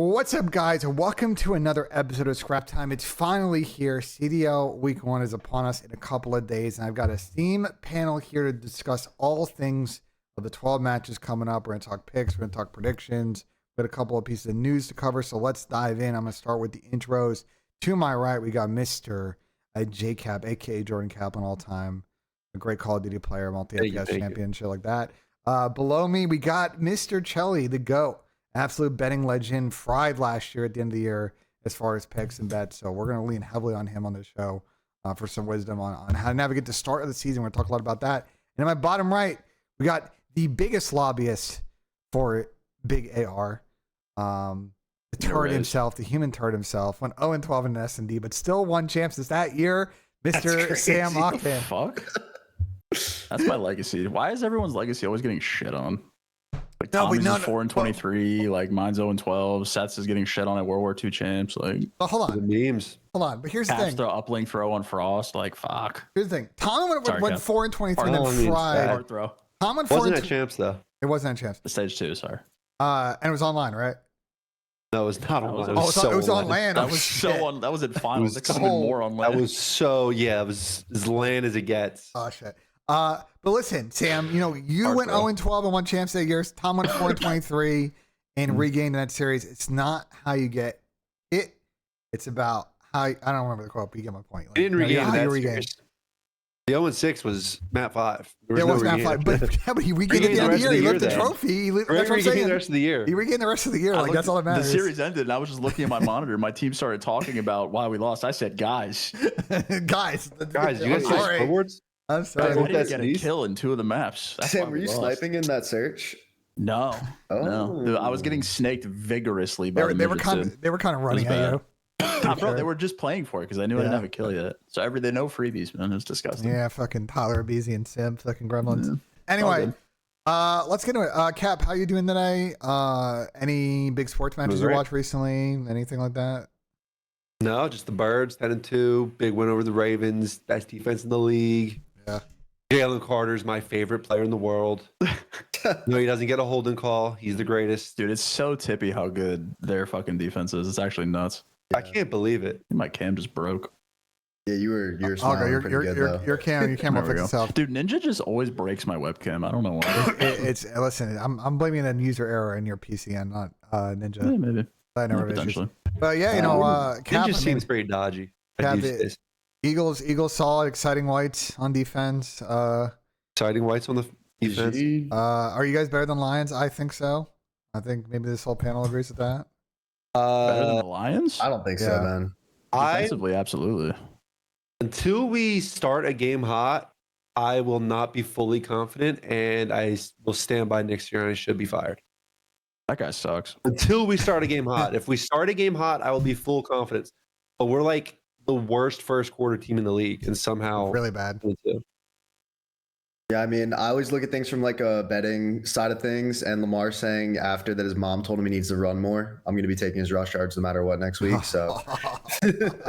What's up, guys? Welcome to another episode of Scrap Time. It's finally here. CDL Week 1 is upon us in a couple of days, and I've got a Steam panel here to discuss all things of the 12 matches coming up. We're going to talk picks, we're going to talk predictions, we got a couple of pieces of news to cover, so let's dive in. I'm going to start with the intros. To my right, we got Mr. JKap, aka Jordan Kaplan, all time, a great Call of Duty player, multi-FPS champion, shit like that. Below me, we got Mr. Chelly, the GOAT. Absolute betting legend, fried last year at the end of the year as far as picks and bets. So we're going to lean heavily on him on the show for some wisdom on how to navigate the start of the season. We're going to talk a lot about that. And in my bottom right, we got the biggest lobbyist for Big AR, the turd himself, the human turd himself. Went 0-12 in S&D, but still won champs that year, Mr. Sam Octane. Fuck. That's my legacy. Why is everyone's legacy always getting shit on? Like Tommy's is 4-23, like mine's 0-12. Seth's is getting shit on at World War II champs. Like, hold on, the memes. Hold on, but here's the thing. The uplink for 0 on Frost. Like, fuck. Here's the thing. Tom went 4-23 and then fried. Hard throw. Tom went wasn't at champs though. It wasn't at champs. The stage 2, sorry. And it was online, right? No, it was not online. It was on land. That was so on. That was in finals. It could have been more on land. That was so it was as land as it gets. Oh shit. But listen, Sam, you went 0-12 and won champs that year. Tom went 4-23 and regained that series. It's not how you get it. It's about how I don't remember the quote, but you get my point. Like, didn't regain that series. The 0-6 was Map 5. It was Map 5, but he regained at the end of the year. He left the trophy. That's what I'm saying. The rest of the year. He regained the rest of the year. Like, that's all that matters. The series ended, and I was just looking at my monitor. My team started talking about why we lost. I said, guys, you guys see scoreboards? I'm sorry. I didn't get a kill in 2 of the maps. Sam, were you sniping in that search? No. No. I was getting snaked vigorously by they were kind of running at you. Bro, they were just playing for it because I knew I didn't have a kill yet. So they know freebies, man. It's disgusting. Yeah, fucking Tyler, Beezy, and Sim, fucking gremlins. Yeah. Anyway, let's get into it. Cap, how you doing today? Any big sports matches you watched recently? Anything like that? No, just the Birds, 10-2, big win over the Ravens, best defense in the league. Yeah. Jalen Carter's my favorite player in the world. No, he doesn't get a holding call. He's the greatest. Dude, it's so tippy how good their fucking defense is. It's actually nuts. I can't believe it. My cam just broke. Yeah, you were smiling pretty good though. Your cam will fix itself. Dude, Ninja just always breaks my webcam. I don't know why. Listen, I'm blaming a user error in your PC and not Ninja. Yeah, maybe. I never potentially. But yeah, Cap, Ninja seems pretty dodgy. Cap, Eagles solid, exciting whites on defense. Exciting whites on the defense. Are you guys better than Lions? I think so. I think maybe this whole panel agrees with that. Better than the Lions? I don't think so, man. Defensively, absolutely. Until we start a game hot, I will not be fully confident, and I will stand by next year, and I should be fired. That guy sucks. Until we start a game hot. If we start a game hot, I will be full confidence. But we're like the worst first quarter team in the league, and somehow really bad. Yeah, I mean, I always look at things from like a betting side of things, and Lamar saying after that his mom told him he needs to run more. I'm going to be taking his rush yards no matter what next week. So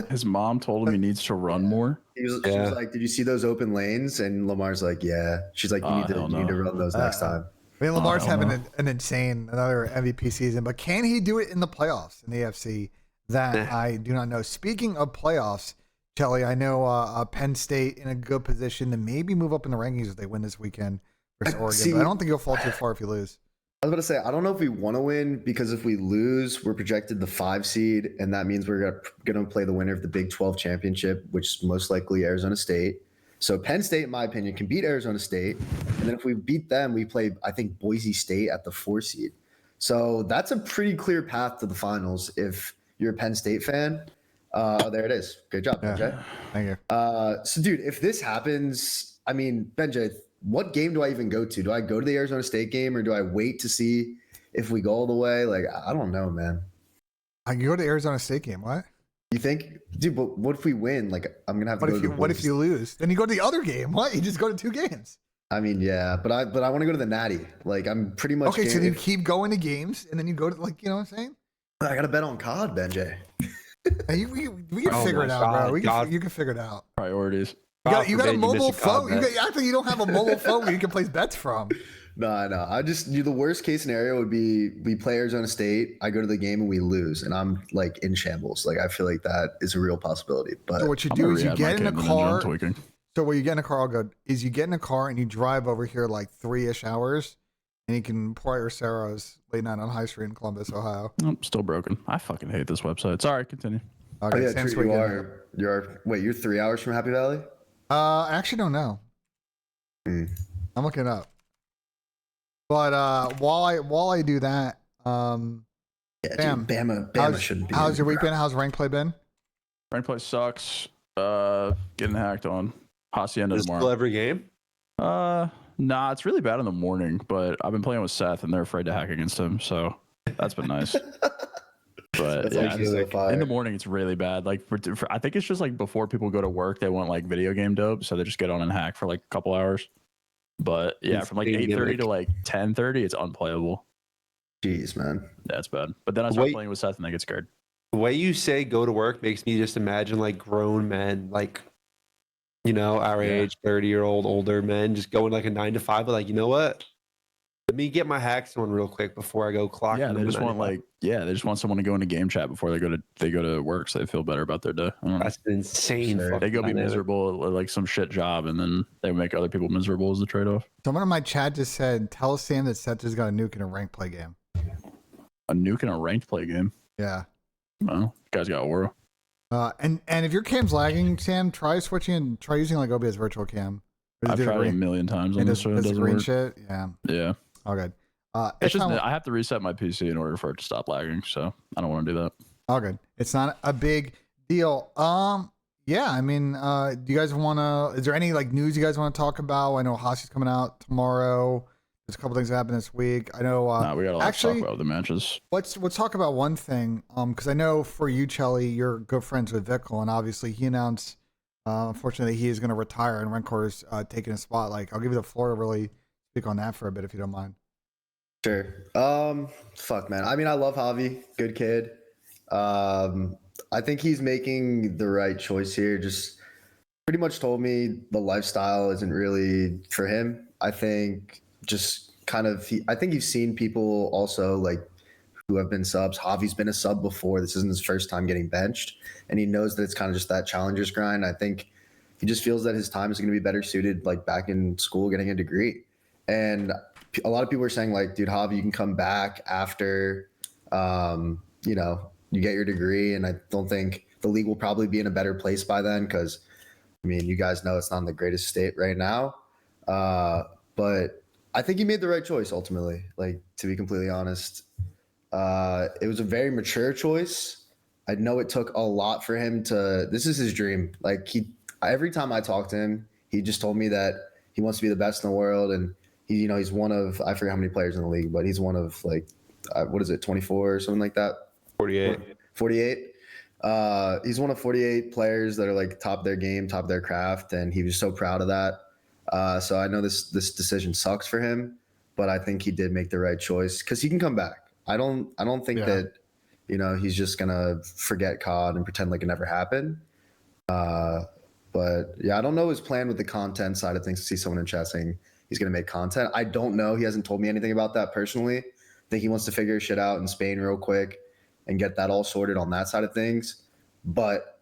his mom told him he needs to run more. She was like, "Did you see those open lanes?" And Lamar's like, "Yeah." She's like, "You need to run those next time." I mean, Lamar's having an insane another MVP season, but can he do it in the playoffs in the AFC? That I do not know. Speaking of playoffs, Chelly, I know Penn State in a good position to maybe move up in the rankings if they win this weekend versus Oregon. But I don't think you'll fall too far if you lose. I was about to say, I don't know if we want to win because if we lose, we're projected the 5 seed, and that means we're going to play the winner of the Big 12 championship, which is most likely Arizona State. So Penn State, in my opinion, can beat Arizona State. And then if we beat them, we play, I think, Boise State at the 4 seed. So that's a pretty clear path to the finals if you're a Penn State fan. There it is. Good job, Benjay. Thank you. So, dude, if this happens, I mean, Benjay, what game do I even go to? Do I go to the Arizona State game or do I wait to see if we go all the way? Like, I don't know, man. I can go to the Arizona State game. What? You think, dude? But what if we win? Like, I'm gonna have to. What if you lose? Then you go to the other game. What? You just go to 2 games. I mean, yeah, but I want to go to the Natty. Like, I'm pretty much okay. So you keep going to games, and then you go to what I'm saying? I got to bet on COD, Benjay. We can figure it out, bro. You can figure it out. Priorities. You got a mobile phone. You don't have a mobile phone where you can place bets from. No. The worst case scenario would be we play Arizona State. I go to the game and we lose, and I'm like in shambles. Like I feel like that is a real possibility. But So what you do is you get in a car. Tweaking. So what you get in a car, all good, is you get in a car and you drive over here like 3-ish hours, and you can pour out your Saros late night on High Street in Columbus, Ohio. Oh, still broken. I fucking hate this website. Sorry, continue. Okay, oh, yeah, true, you're 3 hours from Happy Valley? I actually don't know. I'm looking it up. But while I do that, yeah, Bam. Dude, Bama shouldn't be. How's your week been? How's rank play been? Rank play sucks. Getting hacked on. Hacienda Is tomorrow. Still every game? Nah, it's really bad in the morning, but I've been playing with Seth and they're afraid to hack against him, so that's been nice. But yeah, in the morning it's really bad. Like I think it's just like before people go to work, they want like video game dope, so they just get on and hack for like a couple hours. But yeah, from like 8:30 to like 10:30, it's unplayable. Jeez, man, that's bad. But then I start playing with Seth and I get scared. The way you say go to work makes me just imagine like grown men, like our age, 30-year-old older men, just going like a 9 to 5. But like, you know what? Let me get my hacks on real quick before I go clock. Yeah, they just want someone to go into game chat before they go to work, so they feel better about their day. That's insane. They go be miserable at like some shit job, and then they make other people miserable as the trade off. Someone in my chat just said, "Tell Sam that Seth has got a nuke in a ranked play game." A nuke in a ranked play game? Yeah. Well, you guys got aura. And if your cam's lagging, Sam, try switching and try using like OBS virtual cam. I've tried it a million times on this show. It doesn't work. Shit? Yeah. Yeah. All good. It's just I have to reset my PC in order for it to stop lagging, so I don't want to do that. All good. It's not a big deal. Yeah, I mean, do you guys want to? Is there any like news you guys want to talk about? I know Hasi's coming out tomorrow. There's a couple things that happened this week. I know. We got a lot to talk about the matches. Let's talk about one thing. Because I know for you, Chelly, you're good friends with Vikul, and obviously he announced, unfortunately, he is going to retire, and Renkor's taking his spot. Like, I'll give you the floor to really speak on that for a bit, if you don't mind. Sure. Fuck, man. I mean, I love Javi. Good kid. I think he's making the right choice here. Just pretty much told me the lifestyle isn't really for him. I think just kind of, I think you've seen people also like who have been subs. Javi's been a sub before. This isn't his first time getting benched. And he knows that it's kind of just that challenger's grind. I think he just feels that his time is going to be better suited like back in school, getting a degree. And a lot of people are saying like, dude, Javi, you can come back after, you get your degree. And I don't think the league will probably be in a better place by then. Cause I mean, you guys know it's not in the greatest state right now. But I think he made the right choice ultimately, like to be completely honest. It was a very mature choice. I know it took a lot for him this is his dream. Like every time I talk to him, he just told me that he wants to be the best in the world. And he's one of, I forget how many players in the league, but he's one of like, 24 or something like that? 48. 48. He's one of 48 players that are like top of their game, top of their craft. And he was so proud of that. So I know this decision sucks for him, but I think he did make the right choice because he can come back. I don't think that, he's just going to forget COD and pretend like it never happened. But yeah, I don't know his plan with the content side of things. To see someone in chat saying he's going to make content. I don't know. He hasn't told me anything about that personally. I think he wants to figure shit out in Spain real quick and get that all sorted on that side of things. But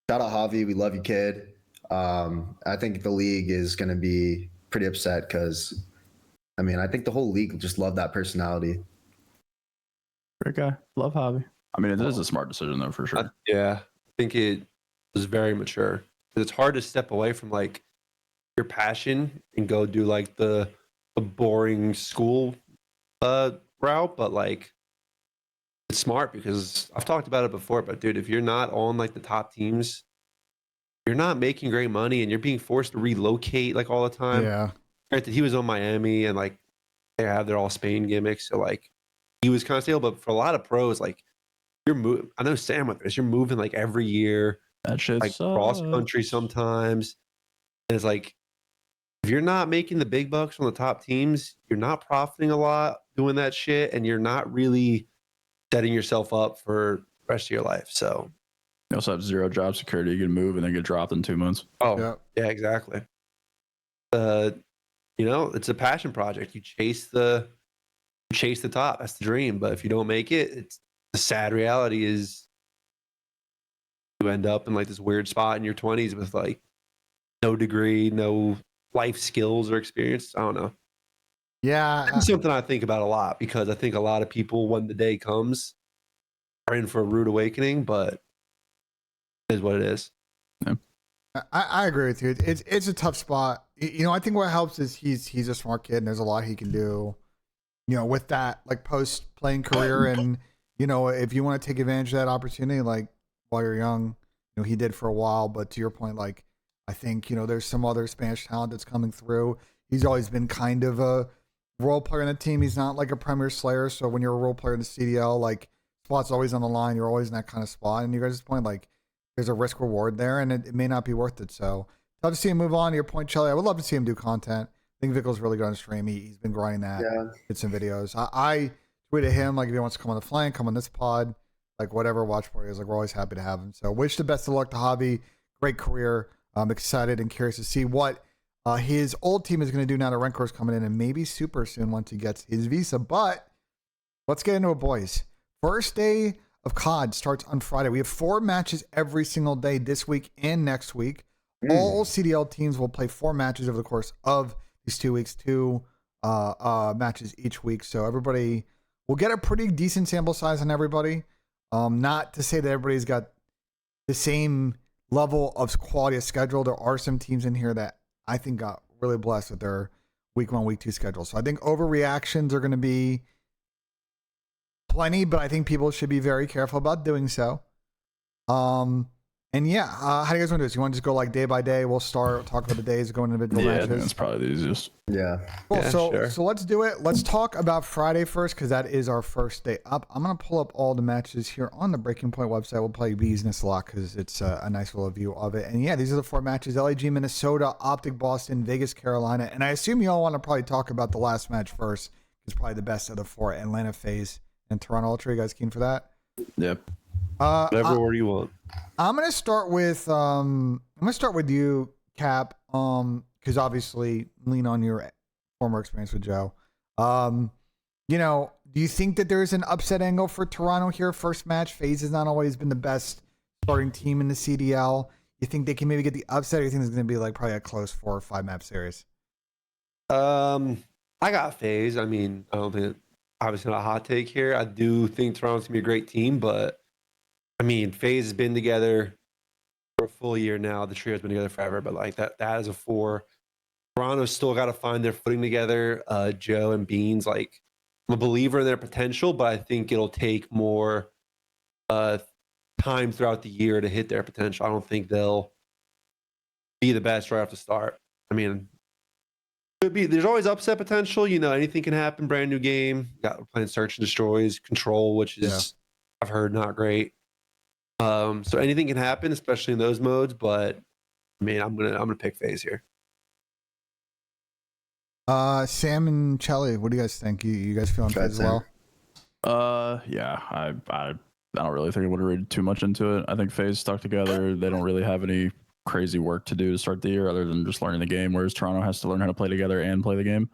shout out Javi. We love you, kid. I think the league is going to be pretty upset because, I mean, I think the whole league just loved that personality. Great guy. Love Javi. I mean, it is a smart decision, though, for sure. Yeah. I think it was very mature. It's hard to step away from, like, your passion and go do, like, the boring school route. But, like, it's smart because I've talked about it before. But, dude, if you're not on, like, the top teams, you're not making great money and you're being forced to relocate like all the time. Yeah. Granted, he was on Miami and like they have their all Spain gimmicks. So like he was kind of stable, but for a lot of pros, like I know Sam with this, you're moving like every year. That shit like sucks. Cross country sometimes. And it's like, if you're not making the big bucks on the top teams, you're not profiting a lot doing that shit. And you're not really setting yourself up for the rest of your life. So you also have zero job security. You can move and then get dropped in 2 months. Oh, yeah, exactly. it's a passion project. You chase the top. That's the dream. But if you don't make it, it's the sad reality is you end up in like this weird spot in your 20s with like no degree, no life skills or experience. I don't know. Yeah. It's something I think about a lot because I think a lot of people, when the day comes, are in for a rude awakening, but it is what it is. Yeah. I agree with you. It's a tough spot. I think what helps is he's a smart kid and there's a lot he can do, with that like post playing career. And, if you want to take advantage of that opportunity, like while you're young, he did for a while. But to your point, like, I think, there's some other Spanish talent that's coming through. He's always been kind of a role player in the team. He's not like a premier slayer. So when you're a role player in the CDL, like spot's always on the line. You're always in that kind of spot. And you guys' point, like, there's a risk reward there and it may not be worth it. So tough to see him move on. To your point, Chelly, I would love to see him do content. I think Vikul's really good on stream. He's been grinding that. Yeah. Did some videos. I tweeted him, like, if he wants to come on the flank, come on this pod, like whatever watch party is, like we're always happy to have him. So wish the best of luck to Javi. Great career. I'm excited and curious to see what his old team is going to do now that Renkor's coming in and maybe super soon once he gets his visa. But let's get into it, boys. First day of COD starts on Friday. We have 4 matches every single day this week and next week. All CDL teams will play 4 matches over the course of these 2 weeks, 2 matches each week. So everybody will get a pretty decent sample size on everybody. Not to say that everybody's got the same level of quality of schedule. There are some teams in here that I think got really blessed with their week 1, week 2 schedule. So I think overreactions are going to be plenty, but I think people should be very careful about doing so. And yeah, how do you guys want to do this? You want to just go like day by day? We'll talk about the days, go into individual matches. Yeah, that's probably the easiest. Yeah. Cool. Yeah, So let's do it. Let's talk about Friday first because that is our first day up. I'm gonna pull up all the matches here on the Breaking Point website. We'll play business a lot because it's a nice little view of it. And yeah, these are the 4 matches: LAG, Minnesota, OpTic, Boston, Vegas, Carolina. And I assume you all want to probably talk about the last match first. It's probably the best of the 4: Atlanta, FaZe, and Toronto Ultra. You guys keen for that? Yep. Whatever order you want. I'm gonna start with you, Cap, because obviously lean on your former experience with Joe. Do you think that there's an upset angle for Toronto here? First match, FaZe has not always been the best starting team in the CDL. You think they can maybe get the upset, or you think it's gonna be like probably a close 4 or 5 map series? I got FaZe. I mean, I don't think obviously not a hot take here. I do think Toronto's gonna be a great team, but I mean, FaZe has been together for a full year now. The trio's been together forever, but like that is a 4. Toronto's still got to find their footing together. Joe and Beans, like, I'm a believer in their potential, but I think it'll take more time throughout the year to hit their potential. I don't think they'll be the best right off the start. I mean, could be. There's always upset potential. Anything can happen. Brand new game. Got playing Search and Destroys, Control, which is I've heard not great. So anything can happen, especially in those modes. But I mean, I'm gonna pick FaZe here. Sam and Chelly, what do you guys think? You guys feeling FaZe as well? Yeah, I don't really think I would have read too much into it. I think FaZe stuck together. They don't really have any crazy work to do to start the year other than just learning the game, whereas Toronto has to learn how to play together and play the game.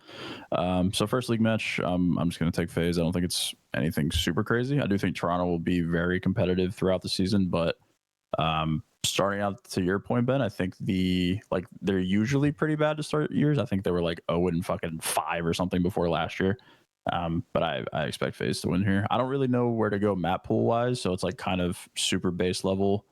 So first league match, I'm just going to take FaZe. I don't think it's anything super crazy. I do think Toronto will be very competitive throughout the season, but starting out to your point, Ben, I think they're usually pretty bad to start years. I think they were like 0-5 or something before last year. But I expect FaZe to win here. I don't really know where to go map pool wise, so it's like kind of super base level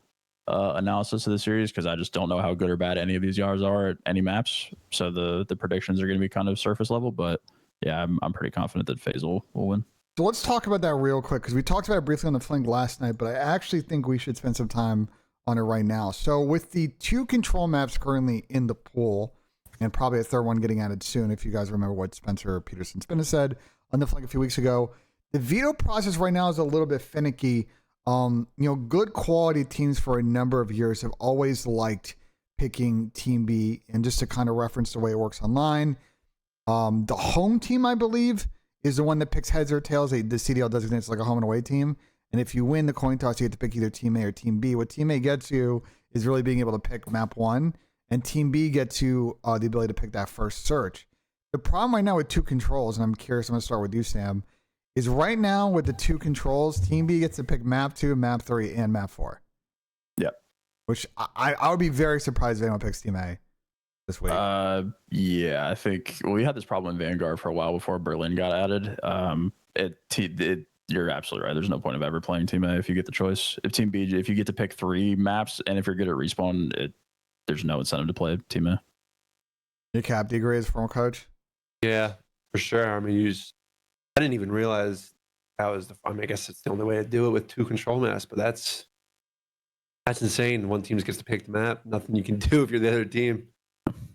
analysis of the series because I just don't know how good or bad any of these yards are at any maps. So the predictions are going to be kind of surface level, but yeah, I'm pretty confident that FaZe will win. So let's talk about that real quick because we talked about it briefly on the flank last night, but I actually think we should spend some time on it right now. So with the 2 control maps currently in the pool, and probably a 3rd one getting added soon, if you guys remember what Spencer Peterson Spinner said on the flank a few weeks ago, the veto process right now is a little bit finicky. Good quality teams for a number of years have always liked picking Team B, and just to kind of reference the way it works online, the home team, I believe, is the one that picks heads or tails. The CDL designates like a home and away team. And if you win the coin toss, you get to pick either Team A or Team B. What Team A gets you is really being able to pick map 1, and Team B gets you the ability to pick that first search. the problem right now with 2 controls, and I'm curious, I'm going to start with you, Sam, is right now with the 2 controls, Team B gets to pick map 2, map 3, and map 4. Yep. Which I would be very surprised if anyone picks Team A this week. Yeah, I think we had this problem in Vanguard for a while before Berlin got added. You're absolutely right. There's no point of ever playing Team A if you get the choice. If Team B, if you get to pick 3 maps, and if you're good at respawn, there's no incentive to play Team A. JKap, do you agree as a former coach? Yeah, for sure. I mean, I didn't even realize that was I guess it's the only way to do it with 2 control maps, but that's insane. One team just gets to pick the map. Nothing you can do if you're the other team.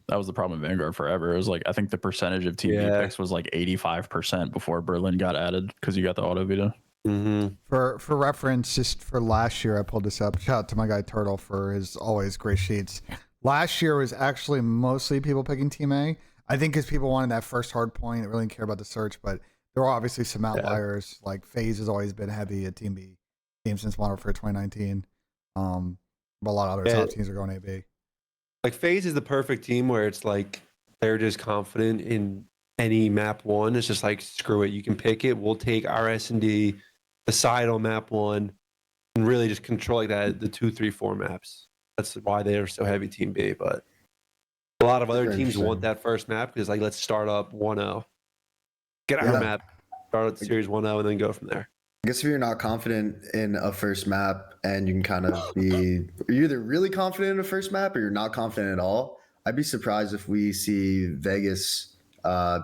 That was the problem in Vanguard forever. It was like, I think the percentage of Team B picks was like 85% before Berlin got added because you got the auto veto. Mm-hmm. For reference, just for last year, I pulled this up. Shout out to my guy Turtle for his always great sheets. Last year was actually mostly people picking Team A. I think because people wanted that first hard point, they really didn't care about the search, but there are obviously some outliers. Like FaZe has always been heavy at Team B team since Modern Warfare 2019. But a lot of other top teams are going AB. Like FaZe is the perfect team where it's like they're just confident in any map 1. It's just like, screw it, you can pick it. We'll take our S&D, decide on map 1, and really just control like that the 2, 3, 4 maps. That's why they are so heavy Team B. But a lot of other teams want that first map because like, let's start up 1-0, get our map, start up the series 1-0, and then go from there. I guess if you're not confident in a first map and you can kind of you're either really confident in a first map or you're not confident at all, I'd be surprised if we see Vegas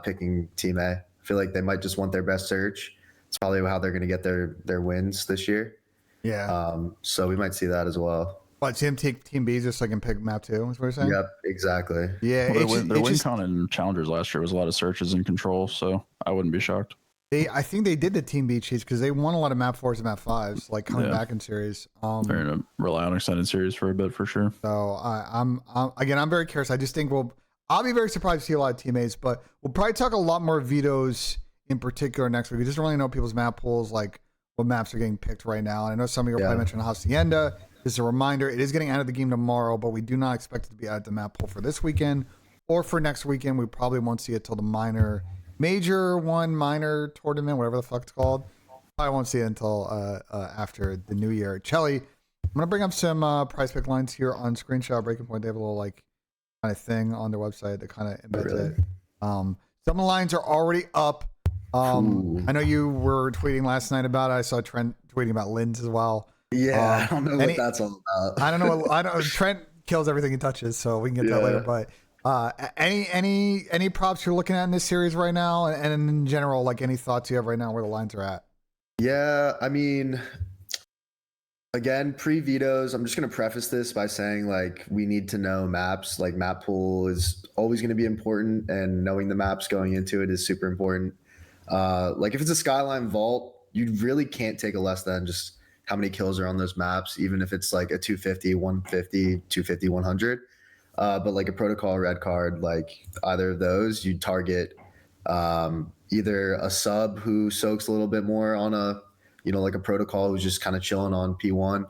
picking Team A. I feel like they might just want their best search. It's probably how they're going to get their wins this year. Yeah. So we might see that as well. But Tim take Team B just so I can pick map 2, is what you're saying? Yep, exactly. Yeah. Their win count in Challengers last year was a lot of searches and control, so I wouldn't be shocked. I think they did the Team B cheats because they won a lot of map 4s and map 5s, like coming back in series. They're going to rely on extended series for a bit for sure. So I'm very curious. I just think I'll be very surprised to see a lot of teammates, but we'll probably talk a lot more vetoes in particular next week. We just don't really know people's map pools, like what maps are getting picked right now. And I know some of you are probably mentioning Hacienda. Just a reminder, it is getting out of the game tomorrow, but we do not expect it to be out of the map pool for this weekend or for next weekend. We probably won't see it till the minor tournament, whatever the fuck it's called. I won't see it until after the new year. Chelly, I'm gonna bring up some price pick lines here on Screenshot Breaking Point. They have a little like kind of thing on their website that kind of embeds it. Some of the lines are already up. I know you were tweeting last night about it. I saw Trent tweeting about Linz as well. Yeah, I don't know what that's all about. I don't know. I don't. Trent kills everything he touches, so we can get to that later. But any props you're looking at in this series right now, and in general, like any thoughts you have right now where the lines are at? Yeah, I mean, again, pre-vetoes, I'm just going to preface this by saying, like, we need to know maps. Like, map pool is always going to be important, and knowing the maps going into it is super important. Like, if it's a Skyline Vault, you really can't take a less than just how many kills are on those maps, even if it's like a 250, 150, 250, 100. But like a Protocol red card, like either of those, you target either a sub who soaks a little bit more on a, like a Protocol who's just kind of chilling on P1.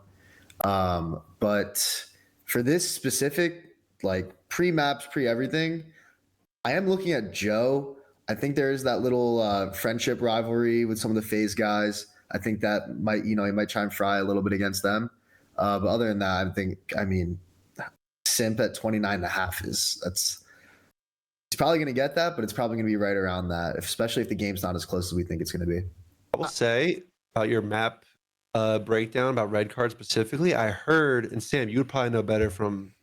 But for this specific, like pre-maps, pre-everything, I am looking at Joe. I think there is that little friendship rivalry with some of the FaZe guys. I think that might, he might try and fry a little bit against them. But other than that, I mean, Simp at 29.5 he's probably going to get that, but it's probably going to be right around that, especially if the game's not as close as we think it's going to be. I will say about your map breakdown about red card specifically, I heard, and Sam, you would probably know better from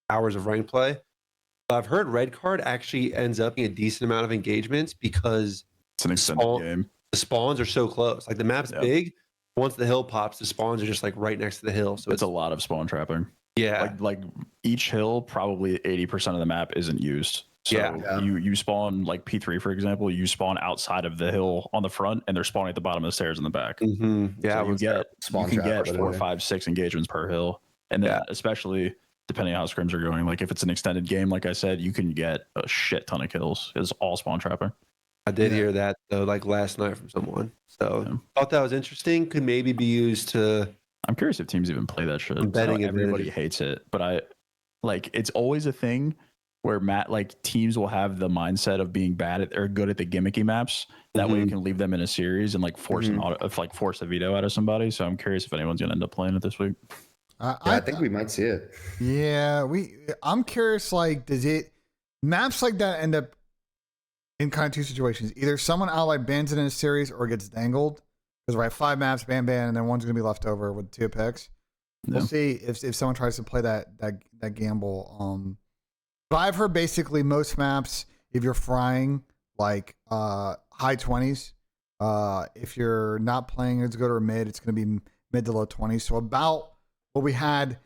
hours of rank play, but I've heard red card actually ends up being a decent amount of engagements because it's an extended game. The spawns are so close. Like the map's big. Once the hill pops, the spawns are just like right next to the hill. So it's a lot of spawn trapping. Yeah. Like each hill, probably 80% of the map isn't used. So you spawn like P3, for example, you spawn outside of the hill on the front and they're spawning at the bottom of the stairs in the back. Mm-hmm. Yeah. So you can get 4, 5, 6 engagements per hill. And then especially depending on how scrims are going, like if it's an extended game, like I said, you can get a shit ton of kills. It's all spawn trapping. I did hear that though, like last night from someone. So thought that was interesting. Could maybe be used to. I'm curious if teams even play that shit. Everybody hates it, but it's always a thing where teams will have the mindset of being bad at or good at the gimmicky maps. That way you can leave them in a series and force force a veto out of somebody. So I'm curious if anyone's gonna end up playing it this week. I think we might see it. Yeah, I'm curious. Does it maps like that end up in kind of two situations? Either someone outright bans it in a series or gets dangled because we're at 5 maps, ban, and then one's gonna be left over with 2 picks. We'll see if someone tries to play that gamble. But I've heard basically most maps, if you're frying high 20s, if you're not playing as good or mid, it's gonna be mid to low 20s. So about what we had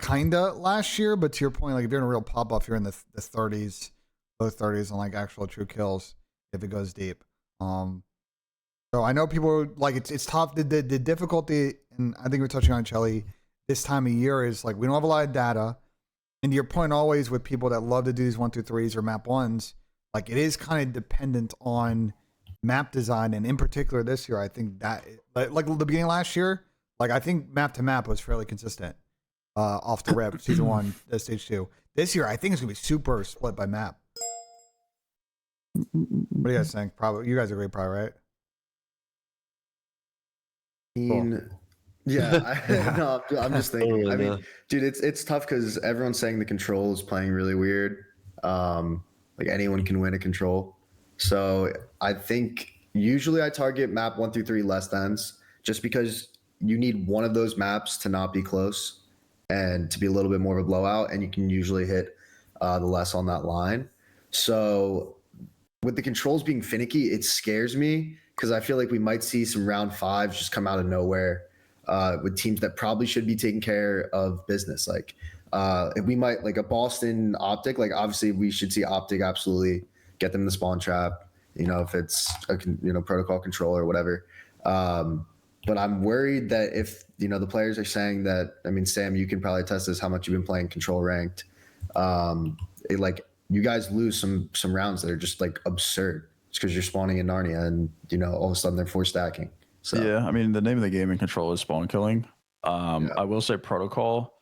kinda last year, but to your point, if you're in a real pop off, you're in the 30s, low 30s on actual true kills if it goes deep. So I know people it's tough. The difficulty, and I think we're touching on Chelly this time of year is we don't have a lot of data. And to your point, always with people that love to do these 1 through 3s or map 1s, it is kind of dependent on map design, and in particular this year, I think that the beginning of last year. I think map to map was fairly consistent off the rip, season 1, stage 2. This year, I think it's going to be super split by map. What do you guys think? Probably, you guys agree, probably, right? Cool. Yeah, no, I'm just thinking. I mean, dude, it's tough because everyone's saying the control is playing really weird. Anyone can win a control. So I think usually I target map 1 through 3 less thans, just because you need one of those maps to not be close and to be a little bit more of a blowout, and you can usually hit the less on that line. So with the controls being finicky, it scares me because I feel like we might see some round 5s just come out of nowhere with teams that probably should be taking care of business. If we might a Boston OpTic, obviously we should see OpTic absolutely get them in the spawn trap, if it's a protocol control or whatever. But I'm worried that if, the players are saying that, I mean, Sam, you can probably test this, how much you've been playing control ranked. You guys lose some rounds that are just absurd just because you're spawning in Narnia and, all of a sudden they're 4 stacking. So yeah, I mean, the name of the game in control is spawn killing. I will say protocol,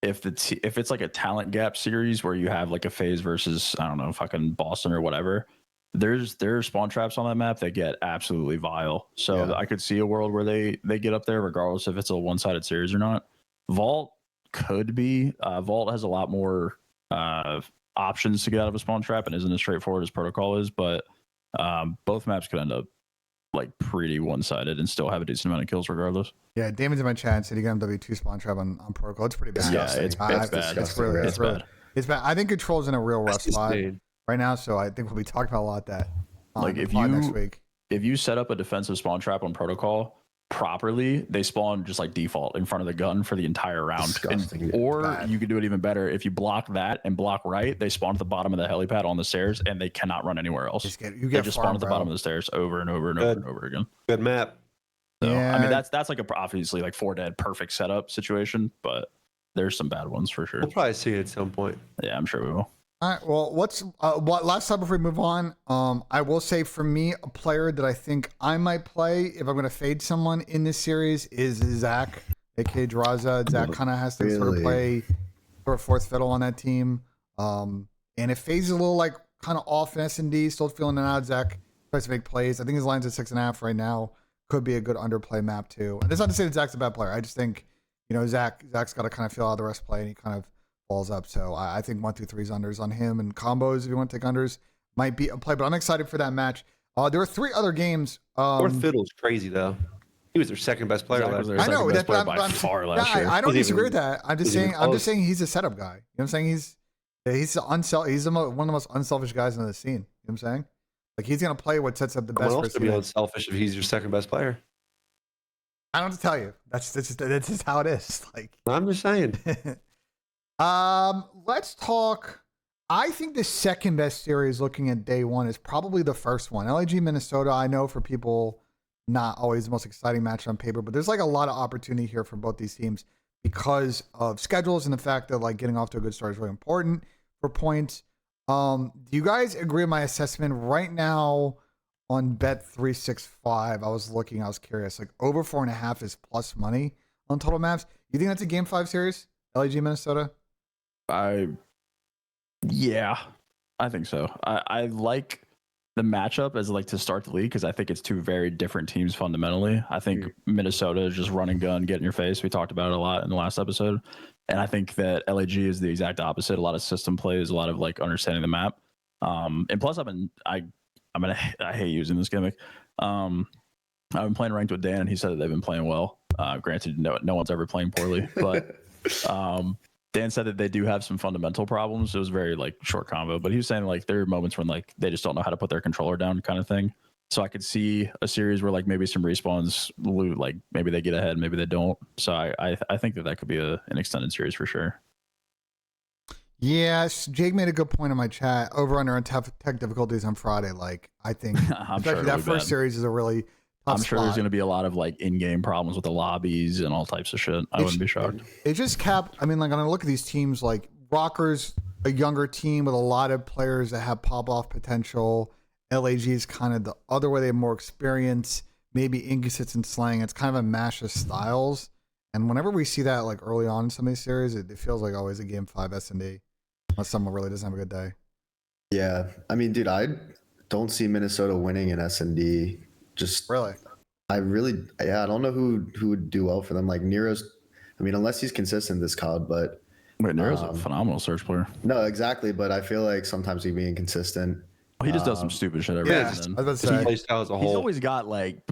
if it's a talent gap series where you have a FaZe versus, I don't know, fucking Boston or whatever, there are spawn traps on that map that get absolutely vile. So I could see a world where they get up there regardless if it's a one-sided series or not. Vault could be. Vault has a lot more options to get out of a spawn trap and isn't as straightforward as protocol is, but both maps could end up pretty one-sided and still have a decent amount of kills regardless. Yeah, Damon's in my chat and said he got MW2 spawn trap on protocol. It's pretty bad. Yeah, it's bad. It's bad. I think control's in a real rough spot right now, so I think we'll be talking about a lot that next week. If you set up a defensive spawn trap on protocol properly, they spawn just default in front of the gun for the entire round. You could do it even better. If you block that and block right, they spawn at the bottom of the helipad on the stairs and they cannot run anywhere else. They just spawn at the bottom of the stairs over and over and over and over again. Good map. So, yeah. I mean, that's obviously 4 dead perfect setup situation, but there's some bad ones for sure. We'll probably see it at some point. Yeah, I'm sure we will. All right. Well, what last time before we move on? I will say for me, a player that I think I might play if I'm going to fade someone in this series is Zach, aka Draza. Zach kind of has to sort of play sort of fourth fiddle on that team. And if FaZe is a little kind of off in S&D, still feeling it out, Zach tries to make plays. I think his line's at 6.5 right now. Could be a good underplay map too. And it's not to say that Zach's a bad player. I just think Zach's got to kind of feel how the rest play, and he kind of balls up. So I think 1 through 3's unders on him, and combos if you want to take unders might be a play. But I'm excited for that match. There are 3 other games. Fourth fiddle's crazy though. He was their second best player last year. I know that by far last year. I don't disagree with that. I'm just saying he's a setup guy. You know what I'm saying? He's one of the most unselfish guys in the scene. You know what I'm saying? He's gonna play what sets up the best. Also be unselfish if he's your second best player. I don't have to tell you. That's just how it is. I'm just saying. Let's talk. I think the second best series looking at day 1 is probably the first one. LAG Minnesota, I know for people, not always the most exciting match on paper, but there's a lot of opportunity here for both these teams because of schedules and the fact that getting off to a good start is really important for points. Do you guys agree with my assessment right now on Bet365? I was curious. Over 4.5 is plus money on total maps. You think that's a game 5 series? LAG Minnesota? Yeah, I think so. I like the matchup as like to start the league because I think it's two very different teams fundamentally. I think Minnesota is just run and gun, get in your face. We talked about it a lot in the last episode. And I think that LAG is the exact opposite. A lot of system plays, a lot of like understanding the map. And plus I hate using this gimmick. I've been playing ranked with Dan and he said that they've been playing well. Granted, no one's ever playing poorly, but Dan said that they do have some fundamental problems. It was very like short convo, but he was saying like there are moments when like they just don't know how to put their controller down kind of thing. So I could see a series where like maybe some respawns loot, like maybe they get ahead, maybe they don't. So I think that could be an extended series for sure. Yes, Jake made a good point in my chat. Over under on tech difficulties on Friday. Like I think especially that first series is a really I'm sure there's going to be a lot of like in-game problems with the lobbies and all types of shit. I wouldn't be shocked. It's just Cap. I mean, like when I look at these teams, like Rockers, a younger team with a lot of players that have pop-off potential. LAG is kind of the other way. They have more experience, maybe inconsistent slang. It's kind of a mash of styles. And whenever we see that like early on in some of these series, it feels like always a game 5 S&D. Unless someone really doesn't have a good day. Yeah. I mean, dude, I don't see Minnesota winning in S&D. Just really, I don't know who would do well for them. Like Nero's, I mean, unless he's consistent this COD, but wait, Nero's a phenomenal search player. No, exactly, but I feel like sometimes he'd be inconsistent. He just does some stupid shit every now and then. His playstyle as a whole. He's always got like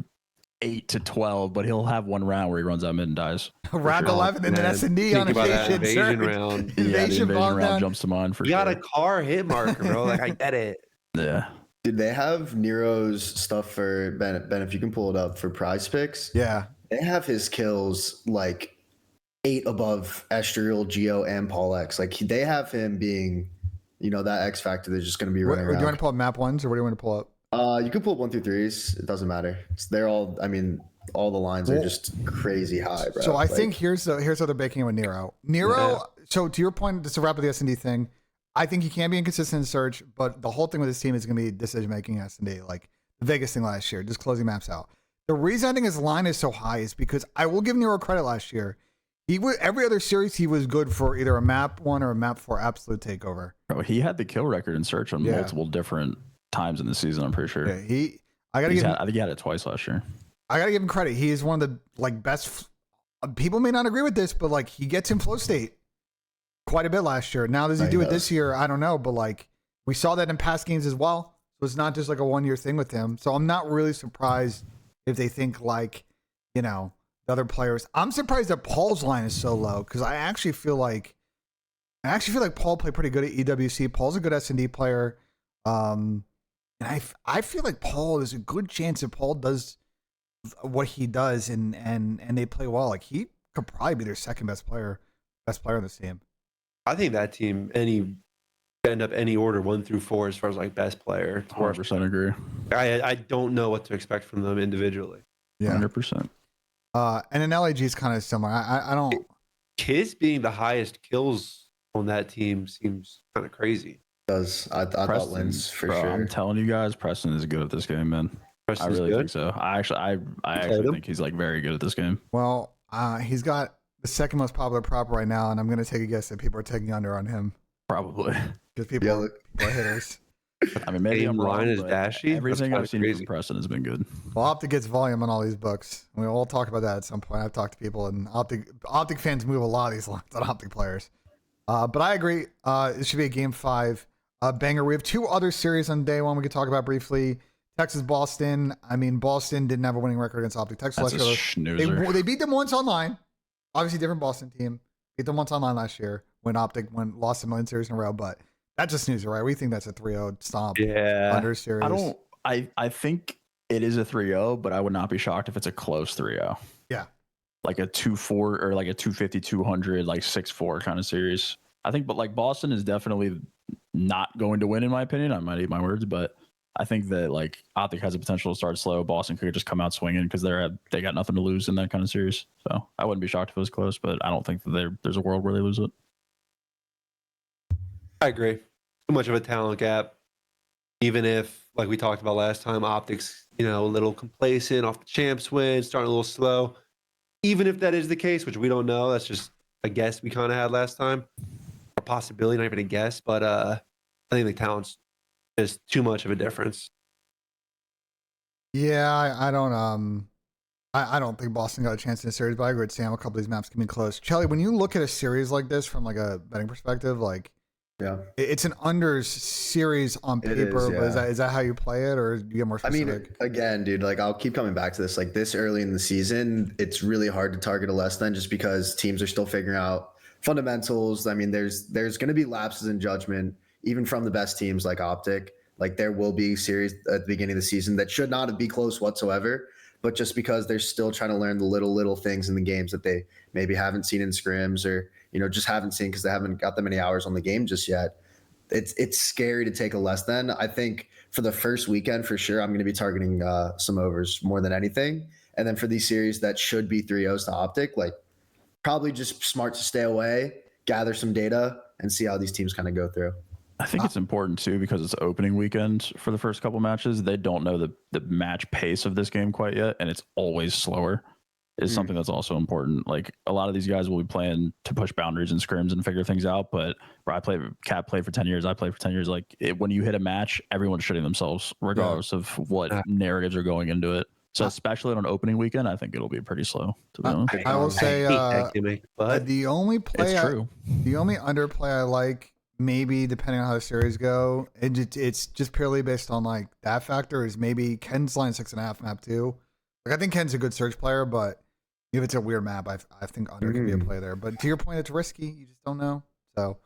8 to 12, but he'll have one round where he runs out mid and dies. Round 11 and then S&D on invasion round. The invasion round jumps to mind for sure. You got a car hit marker, bro. Like I get it. Yeah. Did they have Nero's stuff for Ben, if you can pull it up for prize picks? Yeah. They have his kills like 8 above Estriel, Geo, and Paul X. Like they have him being, that X factor that's just going to be running around. Do you want to pull up map ones or what do you want to pull up? You can pull up 1 through 3s. It doesn't matter. They're all. I mean, all the lines are just crazy high, bro. So I think here's how they're baking it with Nero. So to your point, just to wrap up the S&D thing, I think he can be inconsistent in search, but the whole thing with his team is going to be decision making S&D, like the Vegas thing last year, just closing maps out. The reason I think his line is so high is because I will give Nero credit last year. Every other series he was good for either a map 1 or a map 4 absolute takeover. Bro, he had the kill record in search on multiple different times in the season. I'm pretty sure. Yeah, I think he had it twice last year. I gotta give him credit. He is one of the like best. People may not agree with this, but like he gets in flow state quite a bit last year. Now does he do it this year? I don't know, but like we saw that in past games as well. So it's not just like a 1-year thing with him. So I'm not really surprised if they think like the other players. I'm surprised that Paul's line is so low because I actually feel like Paul played pretty good at EWC. Paul's a good S&D player. And I feel like Paul, there's a good chance if Paul does what he does and they play well, like he could probably be their second best player on this team. I think that team end up any order 1 through 4 as far as like best player. 100% agree. I don't know what to expect from them individually. Yeah, 100%. And then LAG is kind of similar. I don't. Kiz being the highest kills on that team seems kind of crazy. I thought Lens for sure. I'm telling you guys, Preston is good at this game, man. Preston's I really good? think so. I actually think he's like very good at this game. Well, he's got the second most popular prop right now, and I'm going to take a guess that people are taking under on him. Probably. Because people are hitters. I mean, maybe I'm wrong, is dashy. Everything I've seen from Preston has been good. Well, OpTic gets volume on all these books. We'll all talk about that at some point. I've talked to people, and OpTic fans move a lot of these lines on OpTic players. But I agree. It should be a game 5 banger. We have 2 other series on day 1 we could talk about briefly. Texas, Boston. I mean, Boston didn't have a winning record against OpTic. Texas, that's a snoozer. They beat them once online. Obviously, different Boston team. Beat them once online last year when OpTic lost a million series in a row. But that's a snoozer, right? We think that's a 3-0 stomp. Yeah. Under series. I think it is a 3-0, but I would not be shocked if it's a close 3-0. Yeah. Like a 2-4 or like a 250-200, like 6-4 kind of series. I think, but like Boston is definitely not going to win, in my opinion. I might eat my words, but I think that like OpTic has the potential to start slow. Boston could just come out swinging because they got nothing to lose in that kind of series. So I wouldn't be shocked if it was close, but I don't think that there's a world where they lose it. I agree. Too much of a talent gap. Even if, like we talked about last time, OpTic's a little complacent off the champs win, starting a little slow. Even if that is the case, which we don't know, that's just a guess we kind of had last time. Our possibility, not even a guess. But I think the talent's just too much of a difference. Yeah, I don't I don't think Boston got a chance in the series, but I agree with Sam. A couple of these maps can be close. Chelly, when you look at a series like this from like a betting perspective, like Yeah. it's an unders series on paper, is, but yeah. is that how you play it, or do you get more I specific? mean, again, dude, like I'll keep coming back to this. Like this early in the season, it's really hard to target a less than just because teams are still figuring out fundamentals. I mean, there's going to be lapses in judgment, even from the best teams like OpTic. Like there will be series at the beginning of the season that should not be close whatsoever, but just because they're still trying to learn the little things in the games that they maybe haven't seen in scrims or just haven't seen because they haven't got that many hours on the game just yet. It's scary to take a less than. I think for the first weekend, for sure, I'm going to be targeting some overs more than anything. And then for these series that should be 3-0s to OpTic, like probably just smart to stay away, gather some data, and see how these teams kind of go through. I think it's important too because it's opening weekend for the first couple matches. They don't know the match pace of this game quite yet, and it's always slower. Is something that's also important. Like a lot of these guys will be playing to push boundaries and scrims and figure things out. But Cap played for 10 years. I played for 10 years. Like when you hit a match, everyone's shitting themselves regardless of what narratives are going into it. So especially on an opening weekend, I think it'll be pretty slow. To be honest, I will say but the only play, the only underplay I like, maybe depending on how the series go, it's just purely based on like that factor, is maybe Ken's line 6.5 map 2. Like I think Ken's a good search player, but if it's a weird map, I think under can be a play there. But to your point, it's risky. You just don't know. So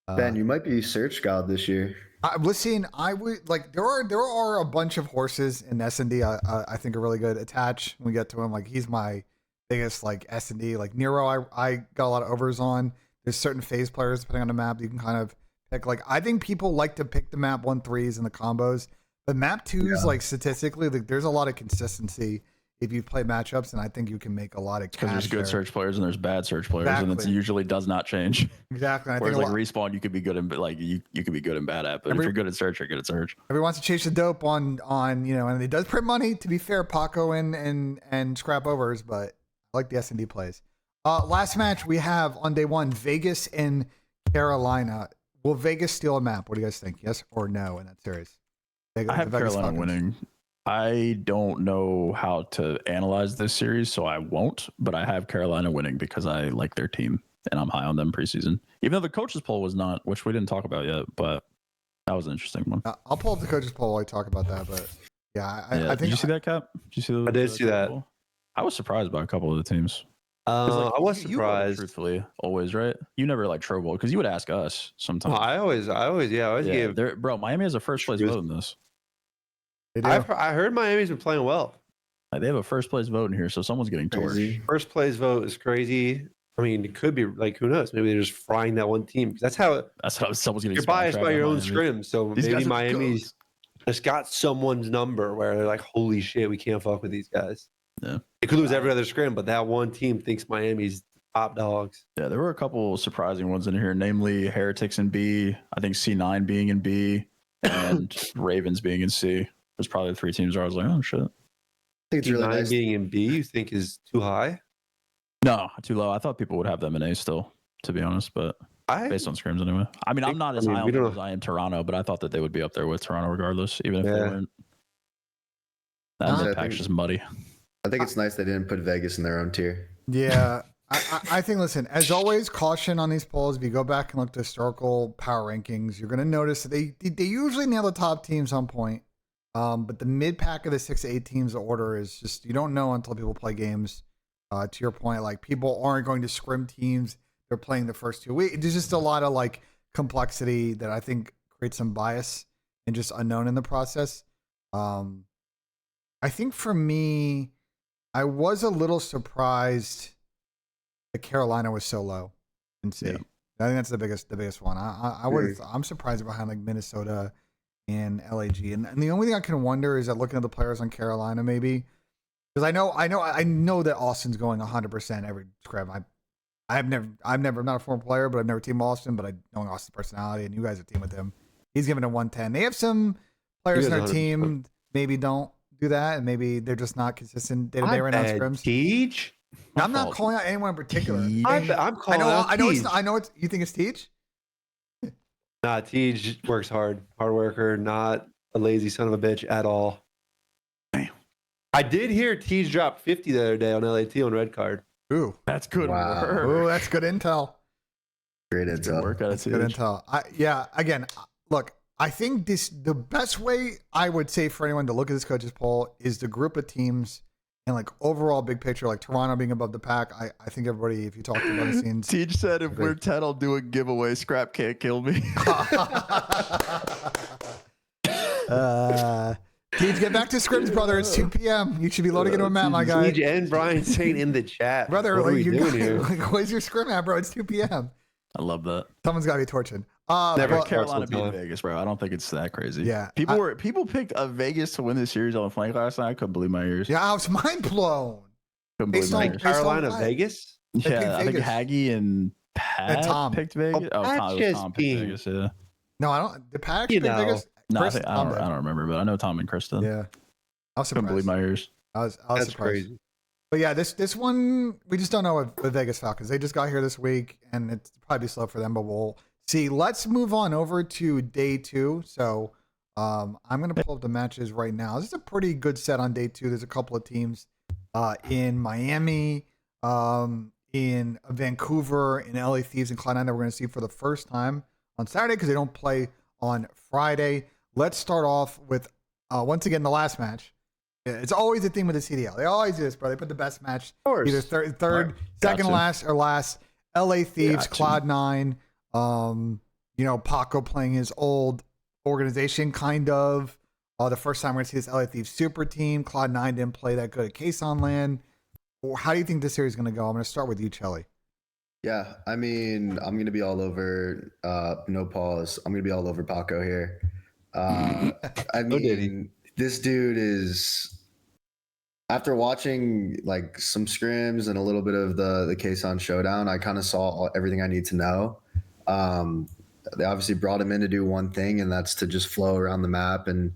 Ben, you might be search god this year. Listen, I would like there are a bunch of horses in S&D I think are really good. Attach, when we get to him, like he's my biggest like S&D. Like Nero, I got a lot of overs on. There's certain FaZe players depending on the map you can kind of pick. Like I think people like to pick the map 1-3s and the combos, but map 2s like statistically, like there's a lot of consistency if you play matchups, and I think you can make a lot of cash. Because there's good search players and there's bad search players, Exactly. and it usually does not change. Exactly. Whereas like respawn, you could be good and like you could be good and bad at, but if you're good at search, you're good at search. Everyone wants to chase the dope on and it does print money. To be fair, Paco and scrap overs, but I like the S&D plays. Last match we have on day one, Vegas and Carolina. Will Vegas steal a map? What do you guys think? Yes or no in that series? I have Carolina winning. I don't know how to analyze this series, so I won't, but I have Carolina winning because I like their team and I'm high on them preseason. Even though the coaches poll was not, which we didn't talk about yet, but that was an interesting one. I'll pull up the coaches poll while I talk about that, but I think. Did you see that, Cap? Did you see I did see that. Poll? I was surprised by a couple of the teams. I was surprised. You voted, truthfully, always, right? You never like troll because you would ask us sometimes. I always gave. Bro, Miami has a first place vote in this. I heard Miami's been playing well. They have a first place vote in here, so someone's getting torched. First place vote is crazy. I mean, it could be like, who knows? Maybe they're just frying that one team. That's how someone's getting. You're biased by your own scrim, so maybe Miami's just got someone's number where they're like, "Holy shit, we can't fuck with these guys." Yeah, they could lose every other scrim, but that one team thinks Miami's top dogs. Yeah, there were a couple surprising ones in here, namely Heretics in B. I think C9 being in B, and Ravens being in C. There's probably the 3 teams where I was like, oh shit. I think it's really nice. Being in B, you think is too high? No, too low. I thought people would have them in A still, to be honest, but based on scrims anyway. I mean, I'm not as high on them as I am Toronto, but I thought that they would be up there with Toronto regardless, even if they weren't. That pack's just muddy. I think it's nice they didn't put Vegas in their own tier. Yeah. I think, listen, as always, caution on these polls. If you go back and look at historical power rankings, you're going to notice that they usually nail the top teams on point. But the mid pack of the 6 to 8 teams order is just, you don't know until people play games. To your point, like people aren't going to scrim teams. They're playing the first 2 weeks. There's just a lot of like complexity that I think creates some bias and just unknown in the process. I think for me, I was a little surprised that Carolina was so low in C. Yeah. I think that's the biggest one. I'm surprised behind like Minnesota and LAG. And the only thing I can wonder is that looking at the players on Carolina, maybe, because I know that Austin's going 100% every scrim. I'm not a former player, but I've never teamed Austin, but I know Austin's personality, and you guys are team with him. He's giving it 110. They have some players in their team maybe don't do that, and maybe they're just not consistent day to day right now scrims. Teach? I'm not calling out anyone in particular. I'm calling out Teach. I know it's. You think it's Teach? Nah, Tej works hard worker, not a lazy son of a bitch at all. Damn. I did hear Tej drop 50 the other day on LAT on red card. Ooh, That's good work. ooh, that's good intel. Great Good intel. work out That's of good Tej. intel. Yeah, again, look, I think the best way I would say for anyone to look at this coaches poll is the group of teams and like overall big picture, like Toronto being above the pack. I think everybody, if you talk to behind the scenes, Tej said, "If Agreed. we're 10, I'll do a giveaway. Scrap can't kill me." Tej, get back to scrims, brother. It's 2 p.m. You should be loading into a map, my guy. Tej and Brian saying in the chat, Brother, what are we you doing got, here? like, where's your scrim at, bro? It's 2 p.m. I love that. Someone's got to be torching. Never but- Carolina beat time. Vegas, bro. I don't think it's that crazy. Yeah, people picked Vegas to win this series on the flank last night. I couldn't believe my ears. yeah, I was mind blown. Couldn't believe based my on- ears. based on Carolina, what? Vegas? picked Yeah, I think Vegas. Haggy and Pat And Tom. picked Vegas. Oh, Pat Tom just picked being- Vegas. Yeah. No, I don't. The Pack You pick know. Vegas. No, Chris, I Tom did. don't remember, but I know Tom and Kristen. Yeah, I was Couldn't believe surprised. my ears. I was That's surprised. crazy. But yeah, this one we just don't know with Vegas Falcons. They just got here this week, and it's probably slow for them. But we'll see. Let's move on over to day 2. So I'm gonna pull up the matches right now. This is a pretty good set on day 2. There's a couple of teams in Miami, in Vancouver, in LA Thieves, and Cloud9 that we're gonna see for the first time on Saturday because they don't play on Friday. Let's start off with once again the last match. Yeah, it's always a thing with the CDL. They always do this, bro. They put the best match, course. either third, Right. second Gotcha. last, or last. LA Thieves, Gotcha. Cloud9. Paco playing his old organization, kind of. The first time we're gonna see this LA Thieves super team. Cloud9 didn't play that good at Case on Land. Or how do you think this series is gonna go? I'm gonna start with you, Chelly. Yeah, I mean, I'm gonna be all over. No pause. I'm gonna be all over Paco here. I Oh, did he? mean, this dude is. After watching like some scrims and a little bit of the Kason showdown, I kind of saw everything I need to know. They obviously brought him in to do one thing, and that's to just flow around the map and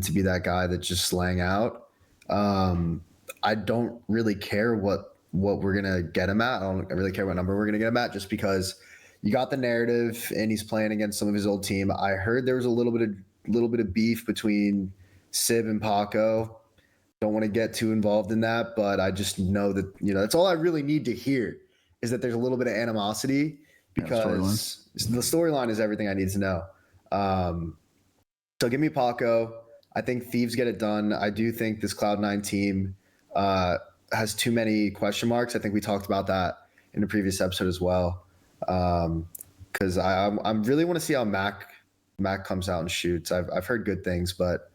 to be that guy that's just slaying out. I don't really care what we're gonna get him at. I don't really care what number we're gonna get him at, just because you got the narrative and he's playing against some of his old team. I heard there was a little bit of beef between Sib and Paco. Don't want to get too involved in that, but I just know that that's all I really need to hear is that there's a little bit of animosity because the storyline is everything I need to know. So give me Paco. I think Thieves get it done. I do think this Cloud9 team has too many question marks. I think we talked about that in a previous episode as well. Because I really want to see how Mac comes out and shoots. I've heard good things, but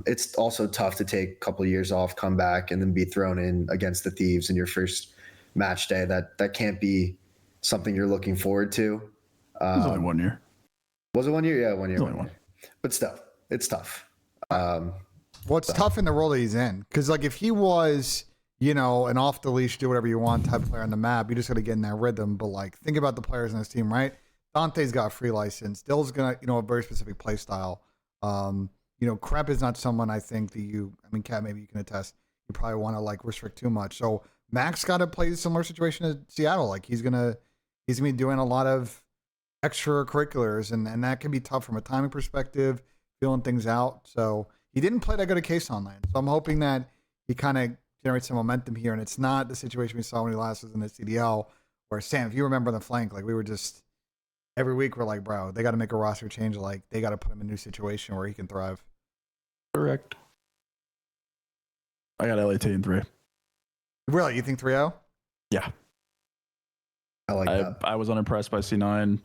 it's also tough to take a couple of years off, come back, and then be thrown in against the Thieves in your first match day. That can't be something you're looking forward to. It was only 1 year. Was it 1 year? Yeah, 1 year. It's only 1 year. But still, it's tough. Well, it's tough in the role that he's in because, like, if he was, an off the leash, do whatever you want type player on the map, you just got to get in that rhythm. But like, think about the players on this team, right? Dante's got a free license. Dill's gonna, a very specific play style. Crep is not someone I think that Kat, maybe you can attest, you probably want to like restrict too much. So Max got to play a similar situation to Seattle. Like he's gonna be doing a lot of extracurriculars, and that can be tough from a timing perspective, feeling things out. So he didn't play that good at Case on Land. So I'm hoping that he kind of generates some momentum here, and it's not the situation we saw when he last was in the CDL, where Sam, if you remember the flank, like we were just every week we're like, bro, they got to make a roster change. Like they got to put him in a new situation where he can thrive. Correct. I got LAT in 3. Really, you think 3-0? Yeah. I like that. I was unimpressed by C9.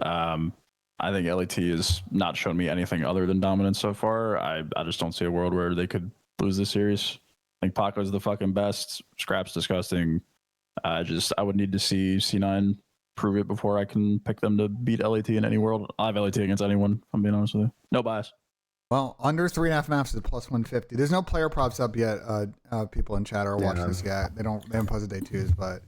I think LAT has not shown me anything other than dominance so far. I just don't see a world where they could lose this series. I think Paco's the fucking best. Scrap's disgusting. I would need to see C9 prove it before I can pick them to beat LAT in any world. I have LAT against anyone, if I'm being honest with you. No bias. Well, under 3.5 maps is plus 150. There's no player props up yet. People in chat are watching this yet. They haven't posted day 2s, but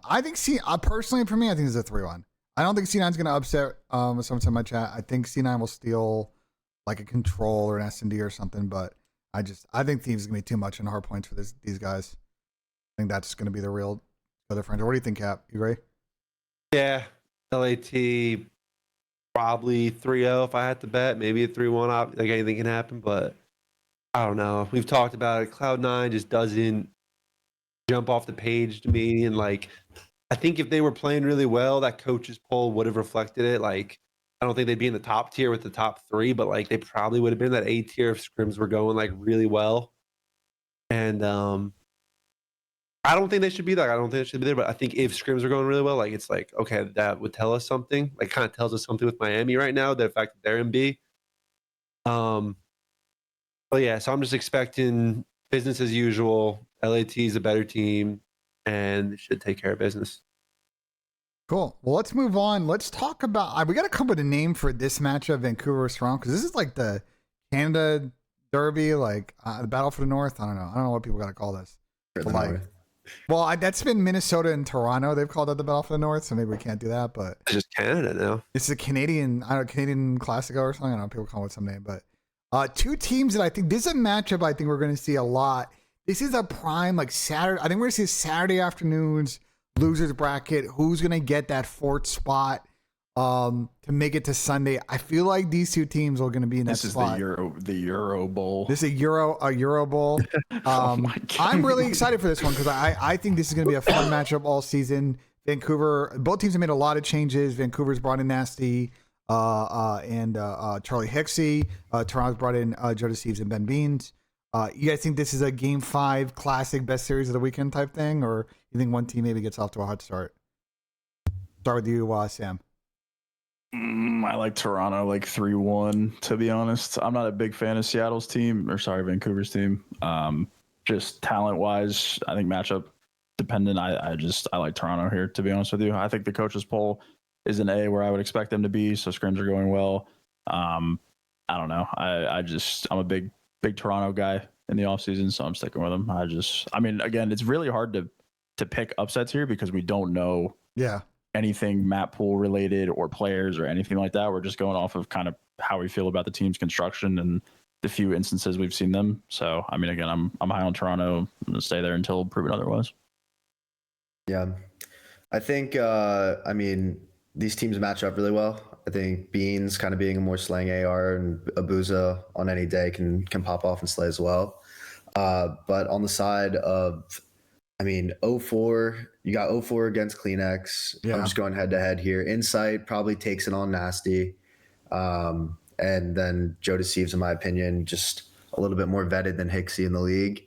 I think personally for me, I think it's a 3-1. I don't think C9's going to upset someone in my chat. I think C9 will steal like a control or an S&D or something, but I think Thieves is going to be too much in hard points for these guys. I think that's going to be the real difference. What do you think, Cap? You agree? Yeah, LAT probably 3-0 if I had to bet. Maybe a 3-1. Like anything can happen, but I don't know. We've talked about it. Cloud9 just doesn't jump off the page to me. And like, I think if they were playing really well, that coaches poll would have reflected it. Like, I don't think they'd be in the top tier with the top 3, but like they probably would have been that A tier if scrims were going like really well. And I don't think they should be there. I don't think they should be there. But I think if scrims are going really well, like it's like, okay, that would tell us something. Like kind of tells us something with Miami right now, the fact that they're in B. But yeah, so I'm just expecting business as usual. LAT is a better team and should take care of business. Cool. Well, let's move on. Let's talk about. We got to come up with a name for this matchup, Vancouver versus Toronto, because this is like the Canada Derby, like the Battle for the North. I don't know what people got to call this. Well, that's been Minnesota and Toronto. They've called it the Battle for the North, so maybe we can't do that. But it's just Canada now. It's a Canadian Classico or something. I don't know. People call it some name, but two teams that I think this is a matchup I think we're going to see a lot. This is a prime like Saturday. I think we're going to see Saturday afternoons losers bracket. Who's going to get that fourth spot to make it to Sunday? I feel like these two teams are going to be in that spot. This is the Euro Bowl. This is a Euro Bowl. Oh my God. I'm really excited for this one because I think this is going to be a fun matchup all season. Vancouver, both teams have made a lot of changes. Vancouver's brought in Nasty and Charlie Hixie. Toronto's brought in Thieves and Ben Beans. You guys think this is a Game 5 classic best series of the weekend type thing, or you think one team maybe gets off to a hot start? Start with you, Sam. I like Toronto like 3-1, to be honest. I'm not a big fan of Vancouver's team. Just talent-wise, I think matchup dependent. I like Toronto here, to be honest with you. I think the coaches poll is an A where I would expect them to be, so scrims are going well. I don't know. I'm a big Toronto guy in the offseason, so I'm sticking with them. Again, it's really hard to pick upsets here because we don't know anything map pool related or players or anything like that. We're just going off of kind of how we feel about the team's construction and the few instances we've seen them. So, again, I'm high on Toronto. I'm going to stay there until proven otherwise. Yeah. I think, these teams match up really well. I think Beans kind of being a more slang AR and Abuza on any day can pop off and slay as well. But on the side of, 0-4, you got 0-4 against Kleenex. Yeah. I'm just going head to head here. Insight probably takes it on Nasty. And then Joe Thieves, in my opinion, just a little bit more vetted than Hixie in the league.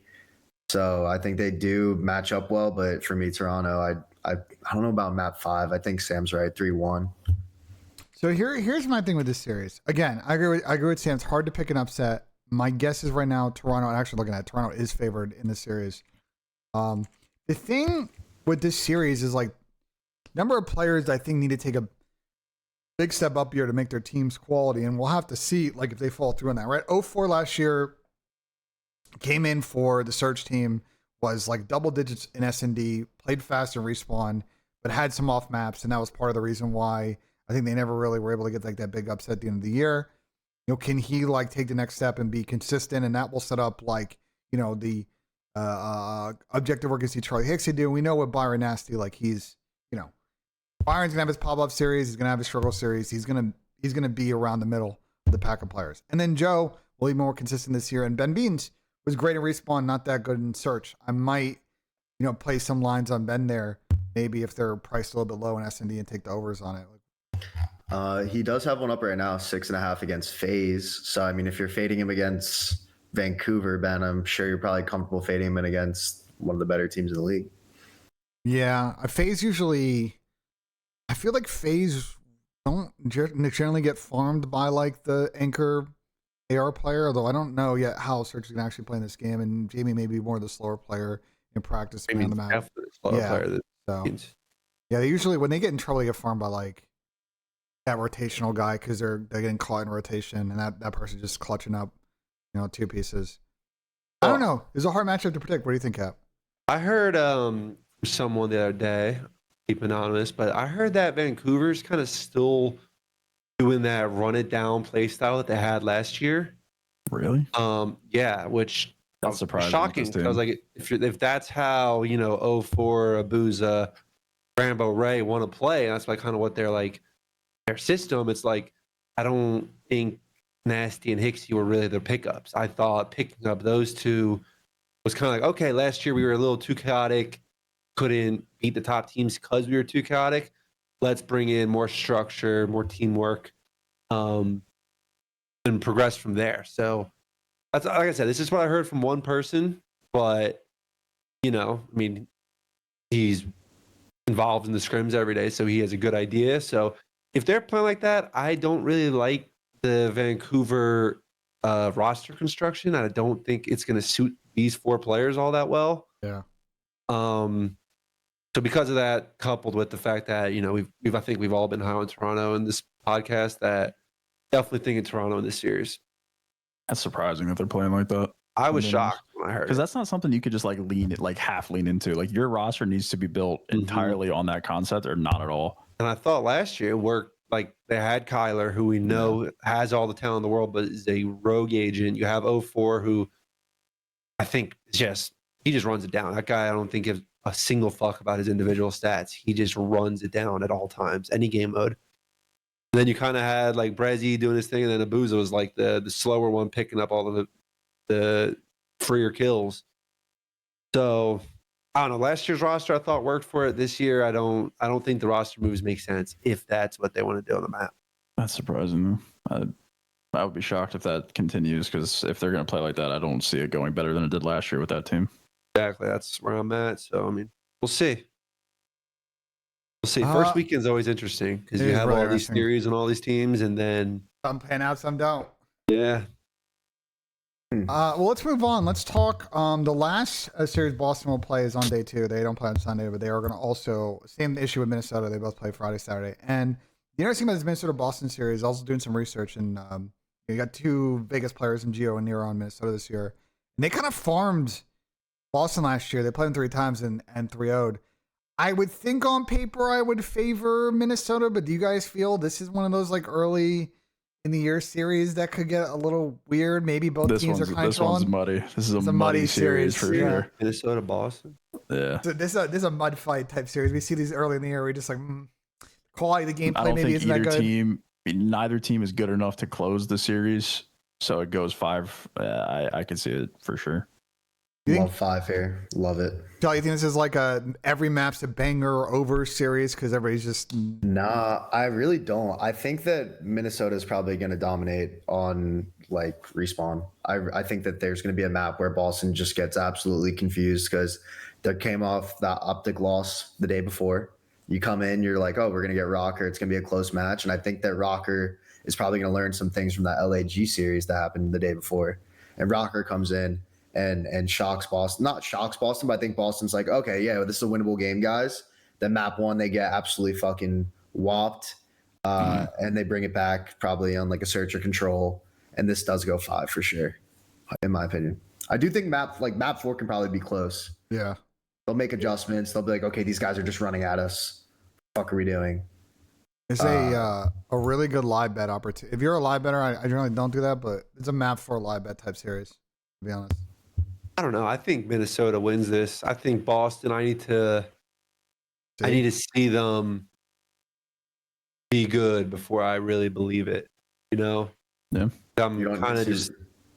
So I think they do match up well. But for me, Toronto, I don't know about map 5. I think Sam's right, 3-1. So here's my thing with this series. Again, I agree with Sam. It's hard to pick an upset. My guess is right now Toronto. I'm actually looking at it, Toronto is favored in this series. The thing with this series is like number of players I think need to take a big step up here to make their team's quality, and we'll have to see like if they fall through on that. Right, 0-4 last year came in for the Surge team, was like double digits in S&D, played fast and respawn, but had some off maps, and that was part of the reason why I think they never really were able to get like that big upset at the end of the year. Can he like take the next step and be consistent? And that will set up like, the objective we're going to see Charlie Hixie do. We know what Byron Nasty, like he's, Byron's going to have his pop-up series. He's going to have his struggle series. He's going to be around the middle of the pack of players. And then Joe will be more consistent this year. And Ben Beans was great in respawn, not that good in search. I might, play some lines on Ben there, maybe if they're priced a little bit low in S&D and take the overs on it. He does have one up right now, 6.5 against FaZe. So, if you're fading him against Vancouver, Ben, I'm sure you're probably comfortable fading him in against one of the better teams in the league. Yeah, FaZe usually, I feel like FaZe don't generally get farmed by like the anchor AR player, although I don't know yet how Search is going to actually play in this game, and Jamie may be more the slower player in practice. Player they usually, when they get in trouble, they get farmed by like that rotational guy because they're getting caught in rotation, and that person just clutching up, two pieces. I don't know. It's a hard matchup to predict. What do you think, Cap? I heard someone the other day, keep anonymous, but I heard that Vancouver's kind of still doing that run it down play style that they had last year. Really? Yeah, which that's surprising. Shocking. I was like, if that's how 0-4 Abuza, Rambo Ray want to play, that's like kind of what they're like their system, it's like I don't think Nasty and Hixie were really their pickups. I thought picking up those two was kind of like, okay, last year we were a little too chaotic, couldn't beat the top teams because we were too chaotic. Let's bring in more structure, more teamwork, and progress from there. So that's, like I said, this is what I heard from one person, but I mean, he's involved in the scrims every day, so he has a good idea. So if they're playing like that, I don't really like the Vancouver roster construction. I don't think it's going to suit these 4 players all that well. Yeah. So because of that, coupled with the fact that I think we've all been high on Toronto in this podcast, that definitely thinking Toronto in this series. That's surprising that they're playing like that. I was shocked when I heard, because that's not something you could just like half lean into. Like your roster needs to be built entirely on that concept, or not at all. And I thought last year it worked. Like they had Kyler, who we know has all the talent in the world, but is a rogue agent. You have 04, who I think he just runs it down. That guy, I don't think gives a single fuck about his individual stats. He just runs it down at all times, any game mode. And then you kind of had like Brezzy doing his thing, and then Abuza was like the slower one, picking up all of the freer kills. So I don't know. Last year's roster I thought worked for it. This year I don't think the roster moves make sense if that's what they want to do on the map. That's surprising. I would be shocked if that continues, because if they're going to play like that, I don't see it going better than it did last year with that team. Exactly. That's where I'm at. So, I mean, we'll see. We'll see. First weekend's always interesting because you have all these theories and all these teams, and then some pan out, some don't. Yeah. Well, let's move on. Let's talk. The last series Boston will play is on day 2. They don't play on Sunday, but they are going to also, same issue with Minnesota. They both play Friday, Saturday. And the interesting about this Minnesota-Boston series, also doing some research, and you got 2 Vegas players in Gio and Nero on Minnesota this year. And they kind of farmed Boston last year. They played them 3 times and 3-0'd. I would think on paper I would favor Minnesota, but do you guys feel this is one of those like early in the year series that could get a little weird? Maybe both teams are kind of trolling. This one's muddy. This is a muddy series for sure. Minnesota, Boston. Yeah. So this is a mud fight type series. We see these early in the year. We're just like quality of the gameplay maybe isn't that good. Neither team is good enough to close the series, so it goes 5. I can see it for sure. Love 5 here. Love it. Chelly, you think this is like every map's a banger over series because everybody's just... Nah, I really don't. I think that Minnesota is probably going to dominate on like respawn. I think that there's going to be a map where Boston just gets absolutely confused because they came off that OpTic loss the day before. You come in, you're like, oh, we're going to get Rocker. It's going to be a close match. And I think that Rocker is probably going to learn some things from that LAG series that happened the day before. And Rocker comes in and shocks Boston. Not shocks Boston, but I think Boston's like, okay, yeah, this is a winnable game, guys. Then map 1, they get absolutely fucking whopped. And they bring it back probably on like a search or control. And this does go 5 for sure, in my opinion. I do think map 4 can probably be close. Yeah. They'll make adjustments. They'll be like, okay, these guys are just running at us. What the fuck are we doing? It's a really good live bet opportunity. If you're a live better, I generally don't do that, but it's a map 4 live bet type series, to be honest. I don't know. I think Minnesota wins this. I think Boston, I need to see them be good before I really believe it. Yeah. I'm kind of just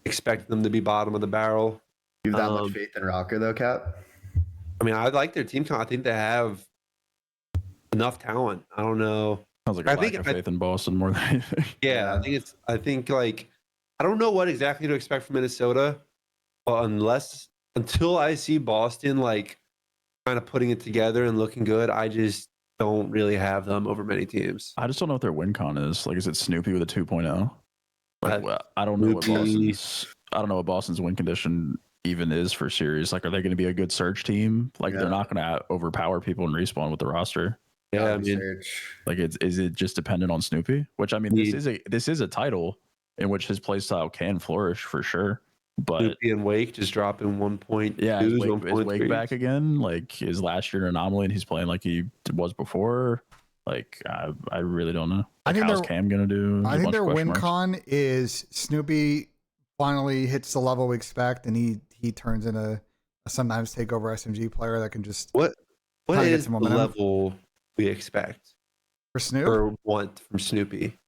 expecting them to be bottom of the barrel. You have that much faith in Rocker, though, Cap? I mean, I like their team. I think they have enough talent. I don't know. Sounds like a lack of faith in Boston more than anything. Yeah, I think I don't know what exactly to expect from Minnesota, but until I see Boston like kind of putting it together and looking good, I just don't really have them over many teams. I just don't know what their win con is. Like, is it Snoopy with a 2.0? Like, I don't know what Boston's win condition even is for series. Like, are they going to be a good search team? Like, they're not going to overpower people and respawn with the roster. Yeah, I mean, like, is it just dependent on Snoopy? Which, I mean, this is a title in which his playstyle can flourish for sure. But Snoopy and Wake just dropping 1.2. Yeah, is Wake back again? Like, is last year an anomaly and he's playing like he was before? Like, I really don't know. I think how's Cam gonna do? I think their win con is Snoopy finally hits the level we expect, and he turns into a sometimes takeover SMG player that can just what is the level we expect? for Snoop or want from Snoopy?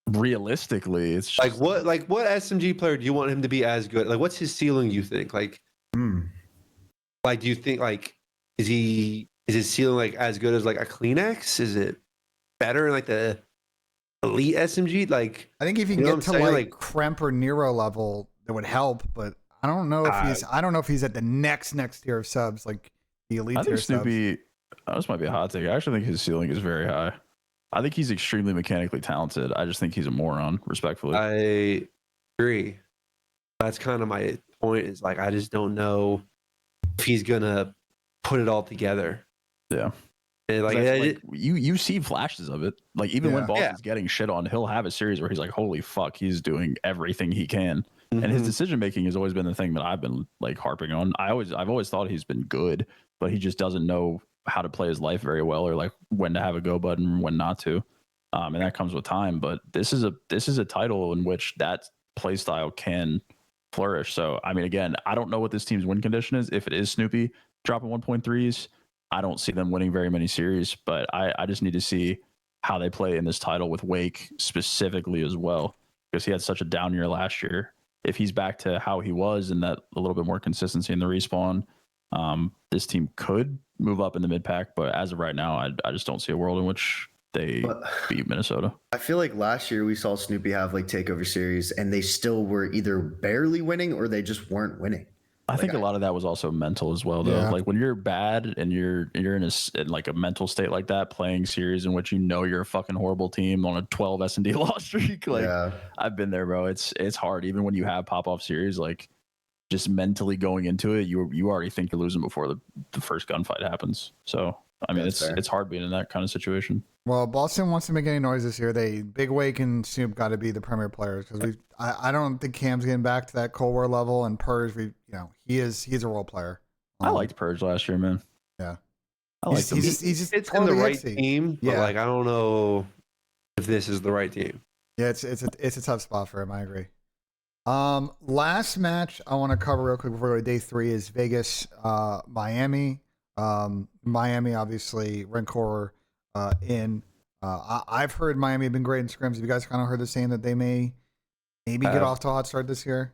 Realistically, it's just, what SMG player do you want him to be as good? Like, what's his ceiling? You think like do you think like is his ceiling like as good as like a Kleenex? Is it better like the elite SMG? Like, I think if you get to like Kremp or Nero level, that would help. But I don't know if he's at the next tier of subs, like the elite I tier think Snoopy. This might be a hot take. I actually think his ceiling is very high. I think he's extremely mechanically talented. I just think he's a moron, respectfully. I agree. That's kind of my point. Is like I just don't know if he's gonna put it all together. Yeah. And you see flashes of it. Like even when Boss is getting shit on, he'll have a series where he's like, "Holy fuck, he's doing everything he can." And his decision making has always been the thing that I've been like harping on. I've always thought he's been good, but he just doesn't know how to play his life very well, or like when to have a go button and when not to. And that comes with time. But this is a title in which that play style can flourish. So I mean, again, I don't know what this team's win condition is. If it is Snoopy dropping 1.3s, I don't see them winning very many series. But I just need to see how they play in this title with Wake specifically as well, because he had such a down year last year. If he's back to how he was and that a little bit more consistency in the respawn, this team could move up in the mid pack. But as of right now, I just don't see a world in which they beat Minnesota. I feel like last year we saw Snoopy have like takeover series and they still were either barely winning or they just weren't winning. I think a lot of that was also mental as well, though. Yeah. Like when you're bad and you're in like a mental state like that, playing series in which you know you're a fucking horrible team on a 12 S&D loss streak. Like I've been there, bro. It's hard. Even when you have pop-off series, like just mentally going into it, you already think you're losing before the first gunfight happens. So I mean, it's hard being in that kind of situation. Well, Boston wants to make any noise this year. Big Wake and Snoop got to be the premier players, because I don't think Cam's getting back to that Cold War level, and Purge, he's a role player. I liked Purge last year, man. Yeah, I liked him. He's it's totally in the right team, but like I don't know if this is the right team. Yeah, it's a tough spot for him. I agree. Last match I want to cover real quick before we go to day 3 is Vegas, Miami. Miami, obviously, Rancor in. I've heard Miami have been great in scrims. Have you guys kind of heard the saying that they maybe get off to a hot start this year?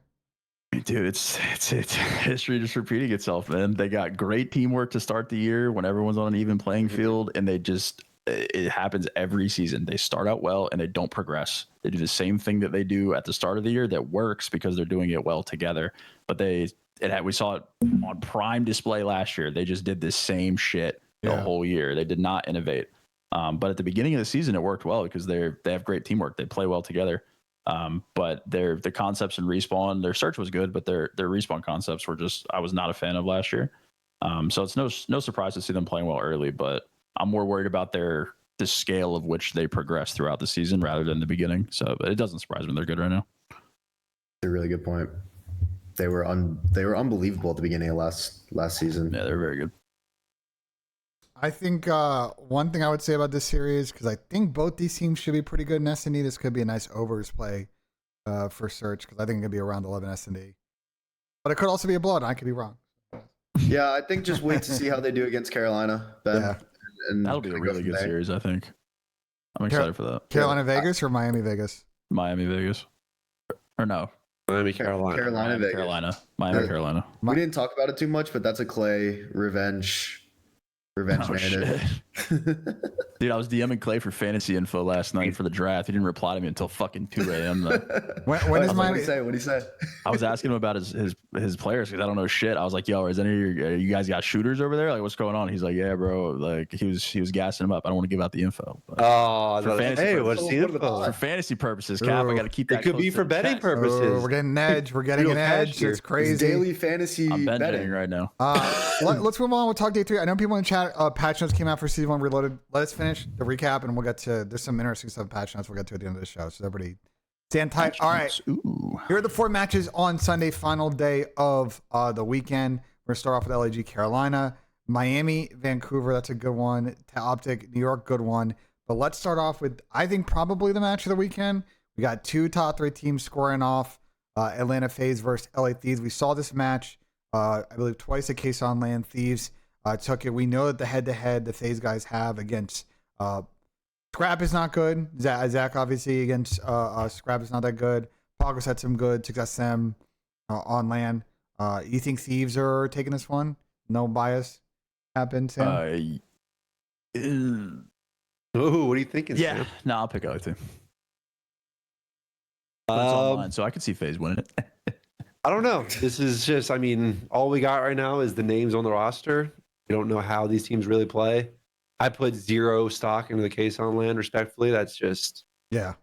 Dude, it's history just repeating itself, man. They got great teamwork to start the year when everyone's on an even playing field, and it happens every season. They start out well and they don't progress. They do the same thing that they do at the start of the year that works because they're doing it well together. But we saw it on prime display last year. They just did the same shit the whole year. They did not innovate. But at the beginning of the season, it worked well because they have great teamwork. They play well together. But the concepts in respawn, their search was good, but their respawn concepts were I was not a fan of last year. So it's no surprise to see them playing well early, but I'm more worried about the scale of which they progress throughout the season rather than the beginning. So but it doesn't surprise me. They're good right now. That's a really good point. They were unbelievable at the beginning of last season. Yeah, they're very good. I think one thing I would say about this series, because I think both these teams should be pretty good in S&D. This could be a nice overs play for Search, because I think it could be around 11 S&D. But it could also be a blowout. I could be wrong. Yeah, I think just wait to see how they do against Carolina, Ben. Yeah. And that'll be a really good series, I think. I'm excited for that. Carolina Vegas or Miami Vegas? Miami Vegas. Or no. Miami Carolina. Vegas. Miami Carolina. We didn't talk about it too much, but that's a Clay revenge narrative. Dude, I was DMing Clay for fantasy info last night for the draft. He didn't reply to me until fucking 2 a.m. When is Miami? What did he say? I was asking him about his players because I don't know shit. I was like, yo, is any of you guys got shooters over there? Like, what's going on? He's like, yeah, bro. Like, he was gassing him up. I don't want to give out the info. For fantasy purposes, Cap, I got to keep that. It could be for betting purposes. We're getting an edge. We're getting an edge. It's crazy. It's daily fantasy. I'm betting right now. Let's move on. We'll talk day 3. I know people in chat. Patch notes came out for season 1 Reloaded. Let us finish the recap, and we'll get to. There's some interesting stuff. Patch notes we'll get to at the end of the show. So everybody, stand tight. All right. Ooh. Here are the 4 matches on Sunday, final day of the weekend. We're gonna start off with LAG Carolina, Miami Vancouver. That's a good one. OpTic New York, good one. But let's start off with, I think, probably the match of the weekend. We got 2 top 3 teams scoring off. Atlanta FaZe versus LA Thieves. We saw this match, I believe, twice at Case on Land. Thieves took it. We know that the head-to-head the FaZe guys have against Scrap is not good. Zach obviously against Scrap is not that good. Poggers had some good success them on land. You think Thieves are taking this one? No bias happened, Sam? Oh, what are you thinking? Yeah, Sam? no, I'll pick other team. It's online, so I could see FaZe winning it. I don't know. This is just, I mean, all we got right now is the names on the roster. We don't know how these teams really play. I put zero stock into the case on land, respectfully. That's just, Yeah.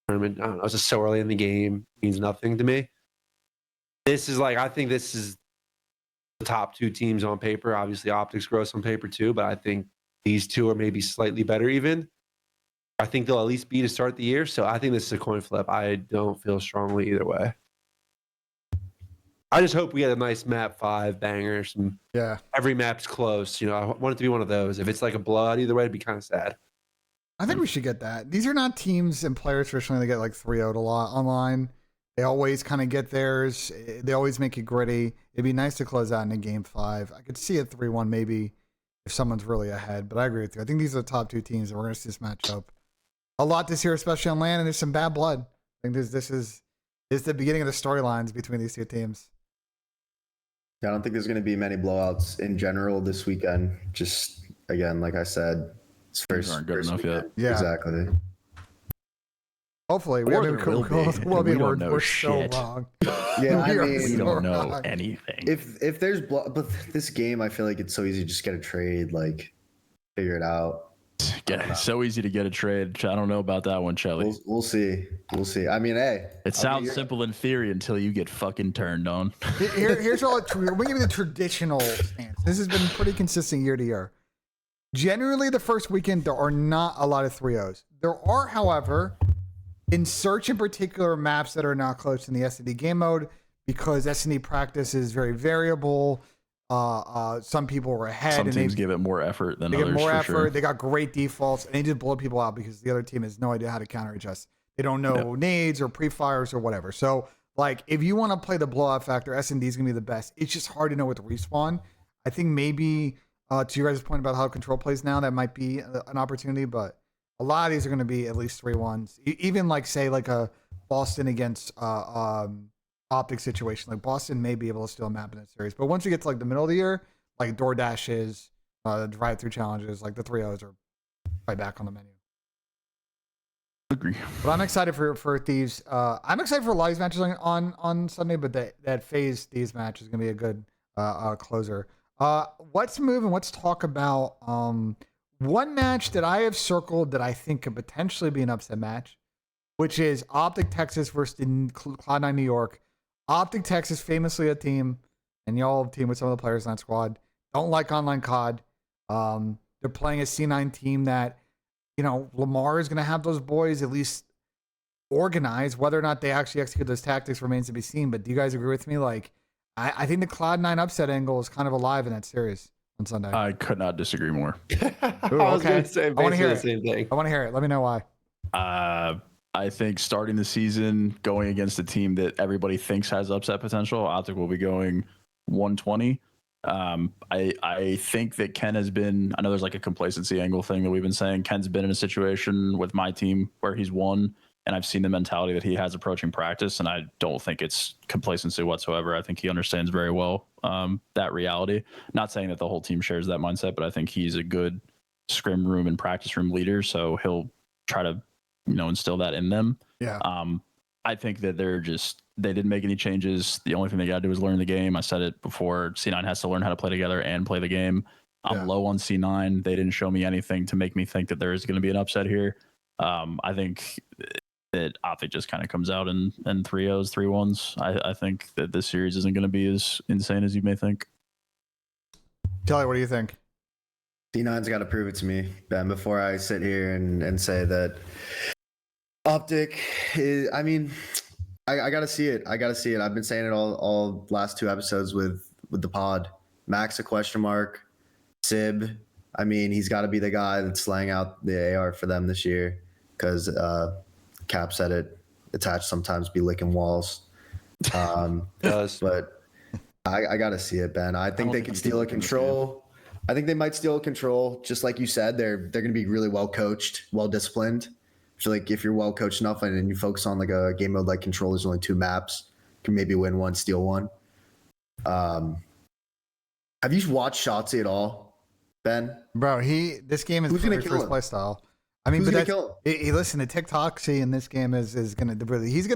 I don't know. It's just so early in the game. It means nothing to me. This is like, I think this is the top two teams on paper. Obviously, OpTic's gross on paper too, but I think these two are maybe slightly better even. I think they'll at least be to start the year. So I think this is a coin flip. I don't feel strongly either way. I just hope we get a nice map 5 banger. Every map's close. You know, I want it to be one of those. If it's like a blowout either way, it'd be kind of sad. I think we should get that. These are not teams and players traditionally that get like 3-0'd a lot online. They always kind of get theirs. They always make it gritty. It'd be nice to close out in a game 5. I could see a 3-1 maybe if someone's really ahead, but I agree with you. I think these are the top two teams, and we're going to see this matchup a lot this year, especially on land, and there's some bad blood. I think this is the beginning of the storylines between these two teams. I don't think there's going to be many blowouts in general this weekend. Just, again, like I said, it's These aren't good enough weekend. yet. Yeah. Exactly. Hopefully, we don't know we're shit. so wrong. Yeah, I mean, we don't know anything. If there's but this game, I feel like it's so easy to just get a trade, like figure it out. It's so easy to get a trade. I don't know about that one, Chelly. We'll see. I mean, hey, it sounds simple in theory until you get fucking turned on. Here's all. We're giving the traditional stance. This has been pretty consistent year to year. Generally, the first weekend there are not a lot of 3-0s. There are, however, in search in particular maps that are not close in the S&D game mode because S&D practice is very variable. Some people were ahead. Some teams give it more effort than others. They get more effort. Sure. They got great defaults, and they just blow people out because the other team has no idea how to counter adjust. They don't know nades or pre-fires or whatever. So, like, if you want to play the blowout factor, S&D is going to be the best. It's just hard to know with respawn. I think maybe to your guys' point about how control plays now, that might be an opportunity, but a lot of these are going to be at least 3-1s. Even like, say, like a Boston against OpTic situation. Like Boston may be able to steal a map in that series, but once you get to like the middle of the year, like DoorDashes, drive-through challenges, like the 3-0s are right back on the menu. Agree. But I'm excited for Thieves. I'm excited for a lot of these matches on Sunday, but that FaZe Thieves match is going to be a good closer. Let's move and let's talk about one match that I have circled that I think could potentially be an upset match, which is OpTic Texas versus Cloud9 New York. OpTic Texas, famously a team, and y'all have a team with some of the players in that squad, don't like online COD. They're playing a C9 team that, you know, Lamar is going to have those boys at least organized. Whether or not they actually execute those tactics remains to be seen. But do you guys agree with me? Like, I think the Cloud9 upset angle is kind of alive in that series on Sunday. I could not disagree more. Ooh, okay. I want to hear the same thing. I want to hear it. Let me know why. I think starting the season going against a team that everybody thinks has upset potential, OpTic will be going 120. I think that Ken has been, I know there's like a complacency angle thing that we've been saying. Ken's been in a situation with my team where he's won, and I've seen the mentality that he has approaching practice, and I don't think it's complacency whatsoever. I think he understands very well that reality. Not saying that the whole team shares that mindset, but I think he's a good scrim room and practice room leader, so he'll try to, you know, instill that in them. Yeah. I think that they didn't make any changes. The only thing they got to do is learn the game. I said it before, C9 has to learn how to play together and play the game. I'm low on C9. They didn't show me anything to make me think that there is going to be an upset here. I think that OpTic just kind of comes out in 3-0s, 3-1s. I think that this series isn't going to be as insane as you may think. Chelly, what do you think? C9's got to prove it to me, Ben, before I sit here and say that OpTic is, I mean, I got to see it. I've been saying it all last 2 episodes with the pod. Max a question mark. Sib, I mean, he's got to be the guy that's laying out the AR for them this year because Cap said it. Attached sometimes be licking walls. Does. But I got to see it, Ben. I think they can steal a control. I think they might steal control. Just like you said, they're going to be really well coached, well disciplined. I feel like if you're well coached enough and you focus on like a game mode like Control, there's only 2 maps. You can maybe win one, steal one. Have you watched Shotzi at all, Ben? Bro, this game is Who's gonna perfect kill for his him? play style. I mean, Who's but gonna kill him? listen, the TikTok see in this game is gonna really he is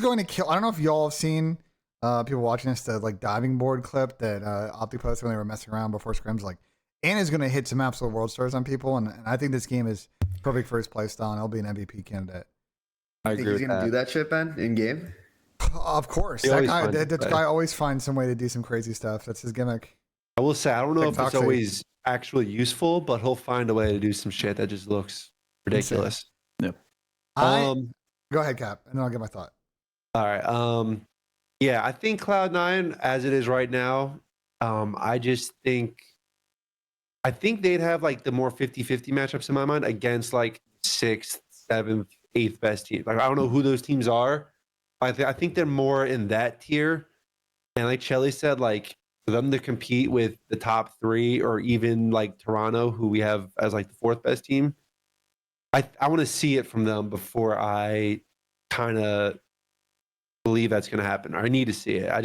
going to kill. I don't know if y'all have seen people watching this, the like diving board clip that OpTic posted when they were messing around before scrims. Like, Anna's gonna hit some absolute world stars on people, and I think this game is perfect for his play style, and he'll be an MVP candidate. I Think agree he's with gonna that. do that shit, Ben, in game? Of course, He that always guy finds a that way. guy always finds some way to do some crazy stuff. That's his gimmick. I will say I don't know if TikTok it's say- always actually useful, but he'll find a way to do some shit that just looks ridiculous. Yep. Go ahead, Cap, and then I'll get my thought. All right. Yeah, I think Cloud9 as it is right now, I think they'd have like the more 50-50 matchups in my mind against like 6th, 7th, 8th best teams. Like I don't know who those teams are. I think they're more in that tier. And like Chelly said, like for them to compete with the top 3 or even like Toronto, who we have as like the 4th best team, I want to see it from them before I kind of believe that's going to happen. Or I need to see it. I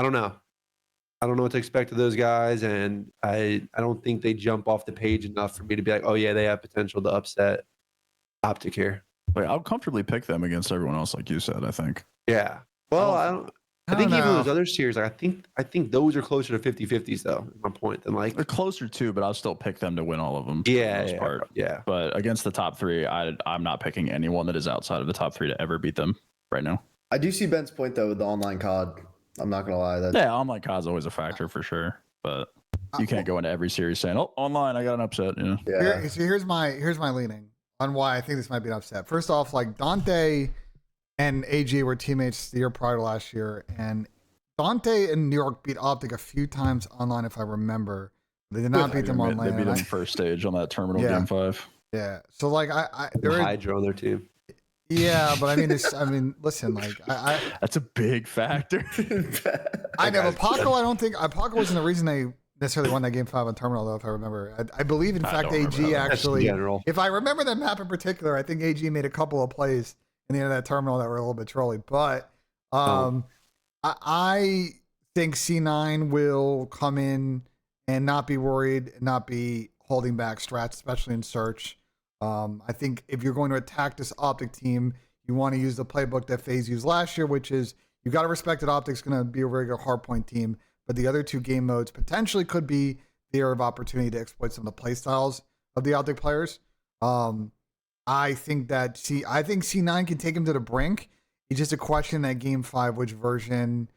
don't know. I don't know what to expect of those guys, and I don't think they jump off the page enough for me to be like, oh yeah, they have potential to upset OpTic here. Like, I'll comfortably pick them against everyone else, like you said. I think. Yeah. Well, I think even know. those other tiers, like I think those are closer to 50-50s though. Is my point. Than like They're closer too, but I'll still pick them to win all of them. For yeah, the most yeah, part. yeah. But against the top 3, I'm not picking anyone that is outside of the top 3 to ever beat them right now. I do see Ben's point though with the online COD. I'm not gonna lie. Yeah, online COD's always a factor for sure, but you can't go into every series saying, "Oh, online, I got an upset." You know? Yeah. So here's my leaning on why I think this might be an upset. First off, like Dante and AG were teammates the year prior to last year, and Dante and New York beat OpTic a few times online, if I remember. They did not beat them online. They beat them first stage on that terminal game 5. Yeah. So like there is, Hydra on their team. yeah, but I mean, listen, like That's a big factor. I know, but Paco, I don't think Paco wasn't the reason they necessarily won that game 5 on terminal, though. If I remember, I believe in fact don't remember AG that. actually. General. If I remember that map in particular, I think AG made a couple of plays in the end of that terminal that were a little bit trolly. But I think C9 will come in and not be worried, and not be holding back strats, especially in search. I think if you're going to attack this OpTic team, you want to use the playbook that FaZe used last year, which is you got to respect that OpTic's going to be a very good hardpoint team, but the other 2 game modes potentially could be the area of opportunity to exploit some of the play styles of the OpTic players. I think C9 can take him to the brink. It's just a question that game 5, which version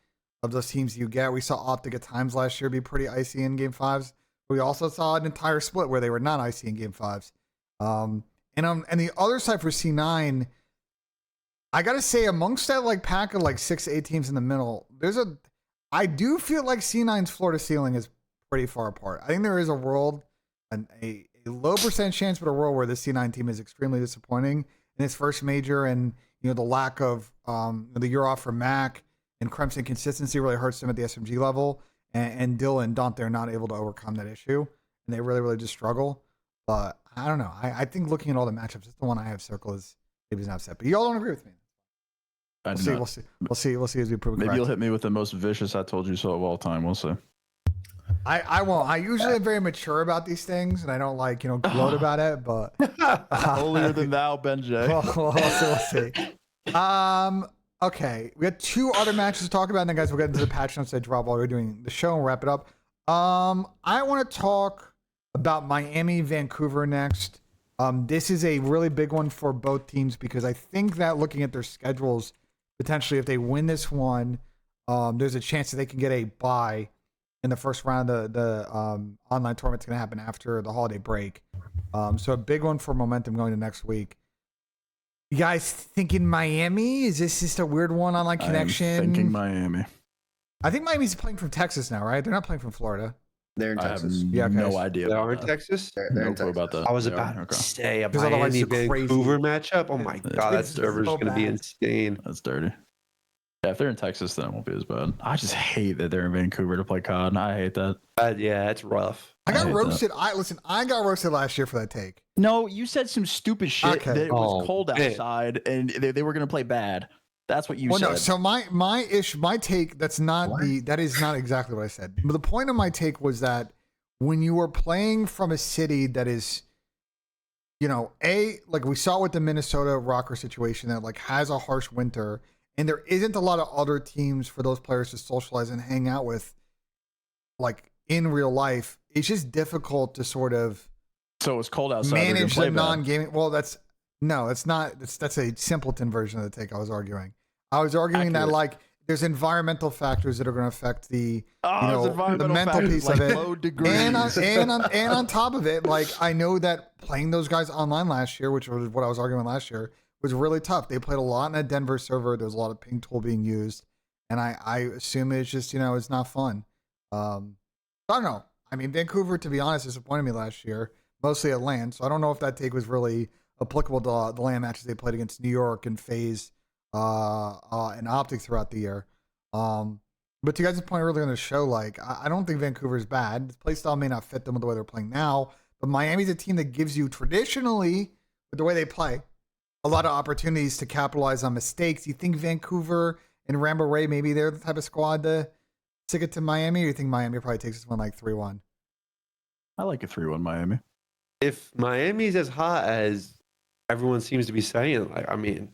of those teams you get. We saw OpTic at times last year be pretty icy in game 5s. We also saw an entire split where they were not icy in game 5s. And the other side for C9, I gotta say, amongst that like pack of like 6 to 8 teams in the middle, I do feel like C9's floor to ceiling is pretty far apart. I think there is a world, a low percent chance, but a world where the C9 team is extremely disappointing in its first major, and the lack of the year off for Mac and Crimson consistency really hurts them at the SMG level, and Dill and Dante are not able to overcome that issue, and they really just struggle. But I don't know. I think looking at all the matchups, it's the one I have circled as maybe an upset. But y'all don't agree with me. We'll see as we prove it Maybe correct. you'll hit me with the most vicious "I told you so" of all time. We'll see. I won't. I usually am very mature about these things, and I don't like gloat about it. But holier than thou, Benjay. we'll see. Okay, we got 2 other matches to talk about, and then guys, we'll get into the patch notes that drop while we're doing the show and wrap it up. I want to talk about Miami, Vancouver next. This is a really big one for both teams because I think that looking at their schedules, potentially if they win this one, there's a chance that they can get a bye in the first round. The online tournament's going to happen after the holiday break. So a big one for momentum going to next week. You guys thinking Miami? Is this just a weird one online connection? I'm thinking Miami. I think Miami's playing from Texas now, right? They're not playing from Florida. They're in I have Texas. no idea. They about are in that. Texas. They're No in clue Texas. about that. I was They about are? to Okay. say a Because otherwise Miami it's crazy. Vancouver matchup. Oh my god, It's that server's so gonna be bad. insane. That's dirty. Yeah, if they're in Texas, then it won't be as bad. I just hate that they're in Vancouver to play COD. I hate that. Yeah, it's rough. I got roasted. That. I got roasted last year for that take. No, you said some stupid shit that it was cold outside and they were going to play bad. That's what you said. No, so my take, that is not exactly what I said. But the point of my take was that when you are playing from a city that is, like we saw with the Minnesota Rocker situation that like has a harsh winter, and there isn't a lot of other teams for those players to socialize and hang out with, like in real life. It's just difficult to sort of. So it's cold outside. Manage the non-gaming. Well, that's not. That's a simpleton version of the take I was arguing. I was arguing that like there's environmental factors that are going to affect the the mental piece of it, and on top of it, like I know that playing those guys online last year, which was what I was arguing last year, was really tough. They played a lot in a Denver server. There was a lot of ping tool being used, and I assume it's just it's not fun. I don't know. I mean, Vancouver, to be honest, disappointed me last year, mostly at LAN. So I don't know if that take was really applicable to the LAN matches they played against New York and FaZe and OpTic throughout the year. But to you guys' point earlier in the show, like I don't think Vancouver is bad. The play style may not fit them with the way they're playing now, but Miami's a team that gives you traditionally, with the way they play, a lot of opportunities to capitalize on mistakes. You think Vancouver and Rambo Ray, maybe they're the type of squad to stick it to Miami, or you think Miami probably takes this one like 3-1? I like a 3-1 Miami. If Miami's as hot as everyone seems to be saying, like, I mean,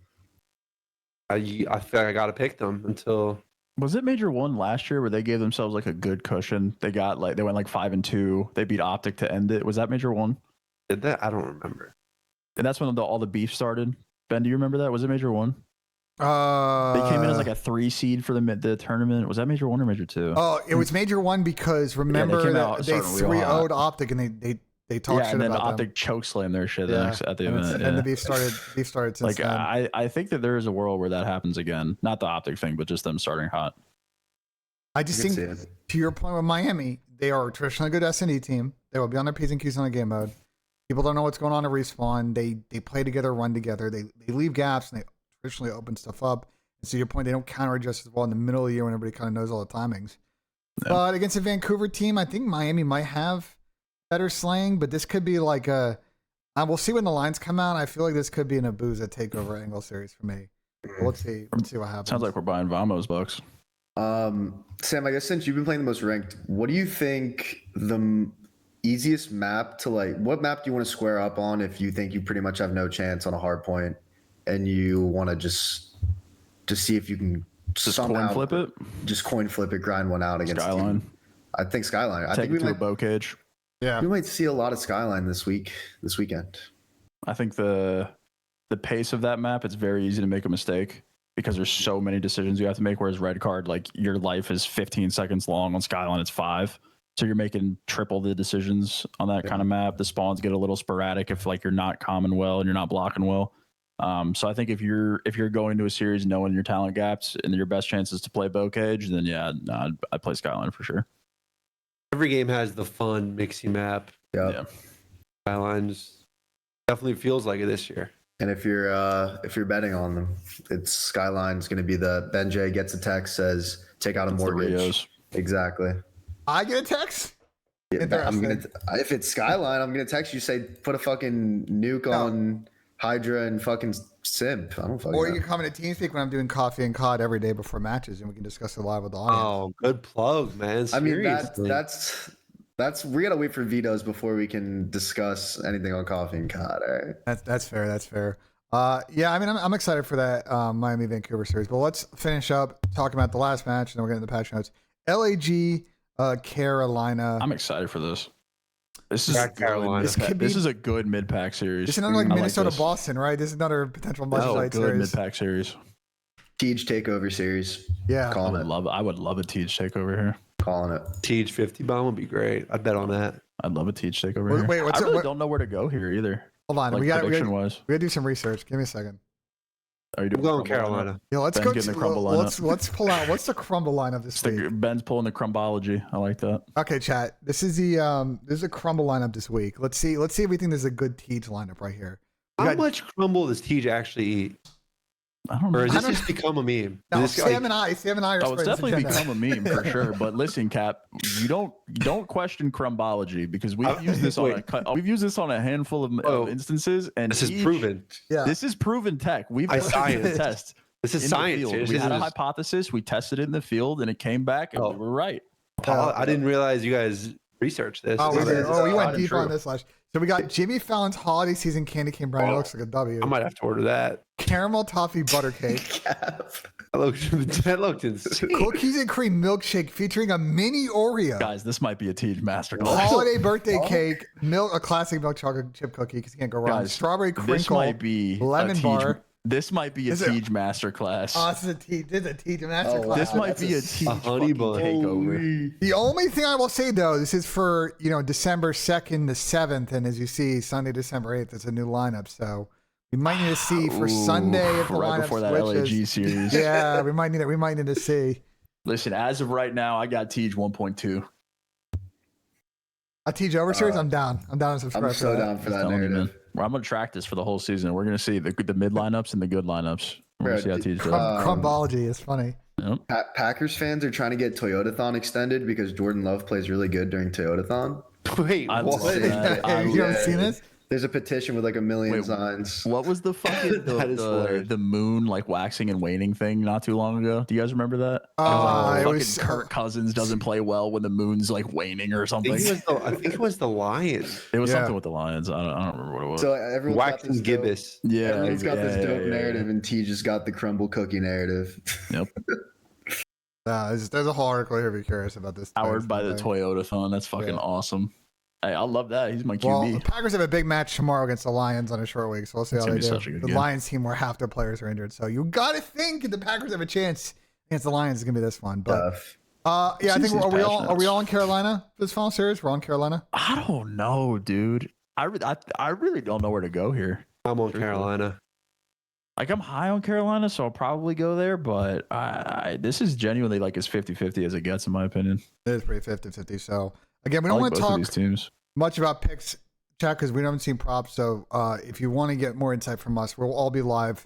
I feel like I got to pick them until. Was it Major 1 last year where they gave themselves like a good cushion? They got like they went like 5-2. They beat OpTic to end it. Was that Major 1? Did that? I don't remember. And that's when all the beef started. Ben, do you remember that? Was it Major 1? They came in as like a 3 seed for the tournament. Was that Major 1 or Major 2? Oh, it was Major 1 because remember they 3-0'd OpTic and they talked shit about them. And then OpTic chokeslammed their shit at the event. And the beef started since like then. I think that there is a world where that happens again. Not the OpTic thing, but just them starting hot. I just think, to your point with Miami, they are a traditionally good S&D team. They will be on their P's and Q's on the game mode. People don't know what's going on at Respawn. They play together, run together. They leave gaps, and they traditionally open stuff up. And so your point, they don't counter adjust as well in the middle of the year when everybody kind of knows all the timings. Yeah. But against a Vancouver team, I think Miami might have better slang, but this could be like we'll see when the lines come out. I feel like this could be an Abuza takeover angle series for me. But let's see what happens. Sounds like we're buying Vamos bucks. Sam, I guess since you've been playing the most ranked, what do you think the easiest map to what map do you want to square up on if you think you pretty much have no chance on a hard point and you want to just see if you can somehow coin flip it? Just coin flip it, grind one out against Skyline. I think Skyline. I think we might a bow cage. Yeah, we might see a lot of Skyline this weekend. I think the pace of that map, it's very easy to make a mistake because there's so many decisions you have to make. Whereas red card, like your life is 15 seconds long. On Skyline, it's 5. So you're making triple the decisions on that kind of map. The spawns get a little sporadic if like you're not common well and you're not blocking well. So I think if you're going to a series knowing your talent gaps and your best chances to play bow cage, then I'd play Skyline for sure. Every game has the fun mixy map. Yep. Yeah. Skylines definitely feels like it this year. And if you're betting on them, it's Skyline's going to be the Ben J gets a text, says take out a mortgage. Exactly. I get a text. Yeah, if it's Skyline, I'm gonna text you, say put a fucking nuke on Hydra and fucking Simp. I don't fucking. Or you can come into TeamSpeak when I'm doing coffee and COD every day before matches, and we can discuss it live with the audience. Oh, good plug, man. Seriously. I mean that's we gotta wait for vetoes before we can discuss anything on coffee and COD. All right? That's fair. That's fair. Yeah, I mean, I'm excited for that Miami Vancouver series. But let's finish up talking about the last match, and then we're getting the patch notes. LAG. Carolina. I'm excited for this. This is Carolina. This is a good mid-pack series. This is another like Minnesota Boston, right? This is another potential must-fight series. Good mid-pack series. Teej takeover series. Yeah, I would love a Teej takeover here. Calling it. Teej 50 bomb would be great. I'd bet on that. I'd love a Teej takeover here. Wait, I really don't know where to go here either. Hold on, like, we gotta do some research. Give me a second. Are you doing going Carolina? Yeah, let's Ben's go. The crumble lineup. Let's pull out. What's the crumble lineup this week? Ben's pulling the crumbology. I like that. Okay, chat. This is a crumble lineup this week. Let's see if we think there's a good Teej lineup right here. How much crumble does Teej actually eat? I don't know. Or has this just become a meme? No, This, Sam and I are. Oh, it's definitely agenda. become a meme for sure. But listen, Cap, you don't question crumbology because we've used this on a handful of instances, and this is proven. Yeah, this is proven tech. We've done the test. This is science. We had a hypothesis. We tested it in the field, and it came back, and we were right. I didn't realize you guys researched this. We went deep on this last. So we got Jimmy Fallon's holiday season candy cane brownie. It looks like a W. I might have to order that. Caramel toffee butter cake. That looked insane. Cookies and cream milkshake featuring a mini Oreo. Guys, this might be a Thieves masterclass. Holiday birthday cake, a classic milk chocolate chip cookie because you can't go wrong. Guys, strawberry crinkle, this might be lemon bar. This might be a Thieves masterclass. Oh, this is a Thieves masterclass. wow. This might be a Thieves honey bun takeover. The only thing I will say though, this is for December 2nd to 7th, and as you see, Sunday, December 8th, it's a new lineup. So we might need to see for Sunday if the right lineup before that switches. LAG series. Yeah, we might need to see. Listen, as of right now, I got Thieves 1.2. A Thieves over series, I'm down. I'm down to subscribe. I'm so down for that narrative. I'm gonna track this for the whole season. We're gonna see the mid lineups and the good lineups. We're gonna see how Thieves does. Crumbology is funny. Yep. Packers fans are trying to get Toyotathon extended because Jordan Love plays really good during Toyotathon. Wait, I what? love that. You haven't seen this? There's a petition with like 1 million signs. What was the fucking the moon like waxing and waning thing not too long ago? Do you guys remember that? It Fucking was Kirk Cousins doesn't play well when the moon's like waning or something. I think it was the Lions. It was something with the Lions. I don't remember what it was. So everyone's Waxing got this gibbous. Yeah, everyone's got this dope yeah. narrative, and T just got the crumble cookie narrative. Yep. There's a whole article here if you're curious about this. Powered by the Toyota-thon. That's fucking awesome. Hey, I love that. He's my QB. Well, the Packers have a big match tomorrow against the Lions on a short week, so we'll see how they do. The game. Lions team where half their players are injured, so you got to think the Packers have a chance against the Lions. Is gonna be this one, but I think are we all in Carolina for this final series? We're on Carolina. I don't know, dude. I really don't know where to go here. I'm on Carolina. Like, I'm high on Carolina, so I'll probably go there, but this is genuinely like as 50-50 as it gets, in my opinion. It is pretty 50-50. So, again, we don't want to talk much about picks, chat, because we haven't seen props. So, if you want to get more insight from us, we'll all be live,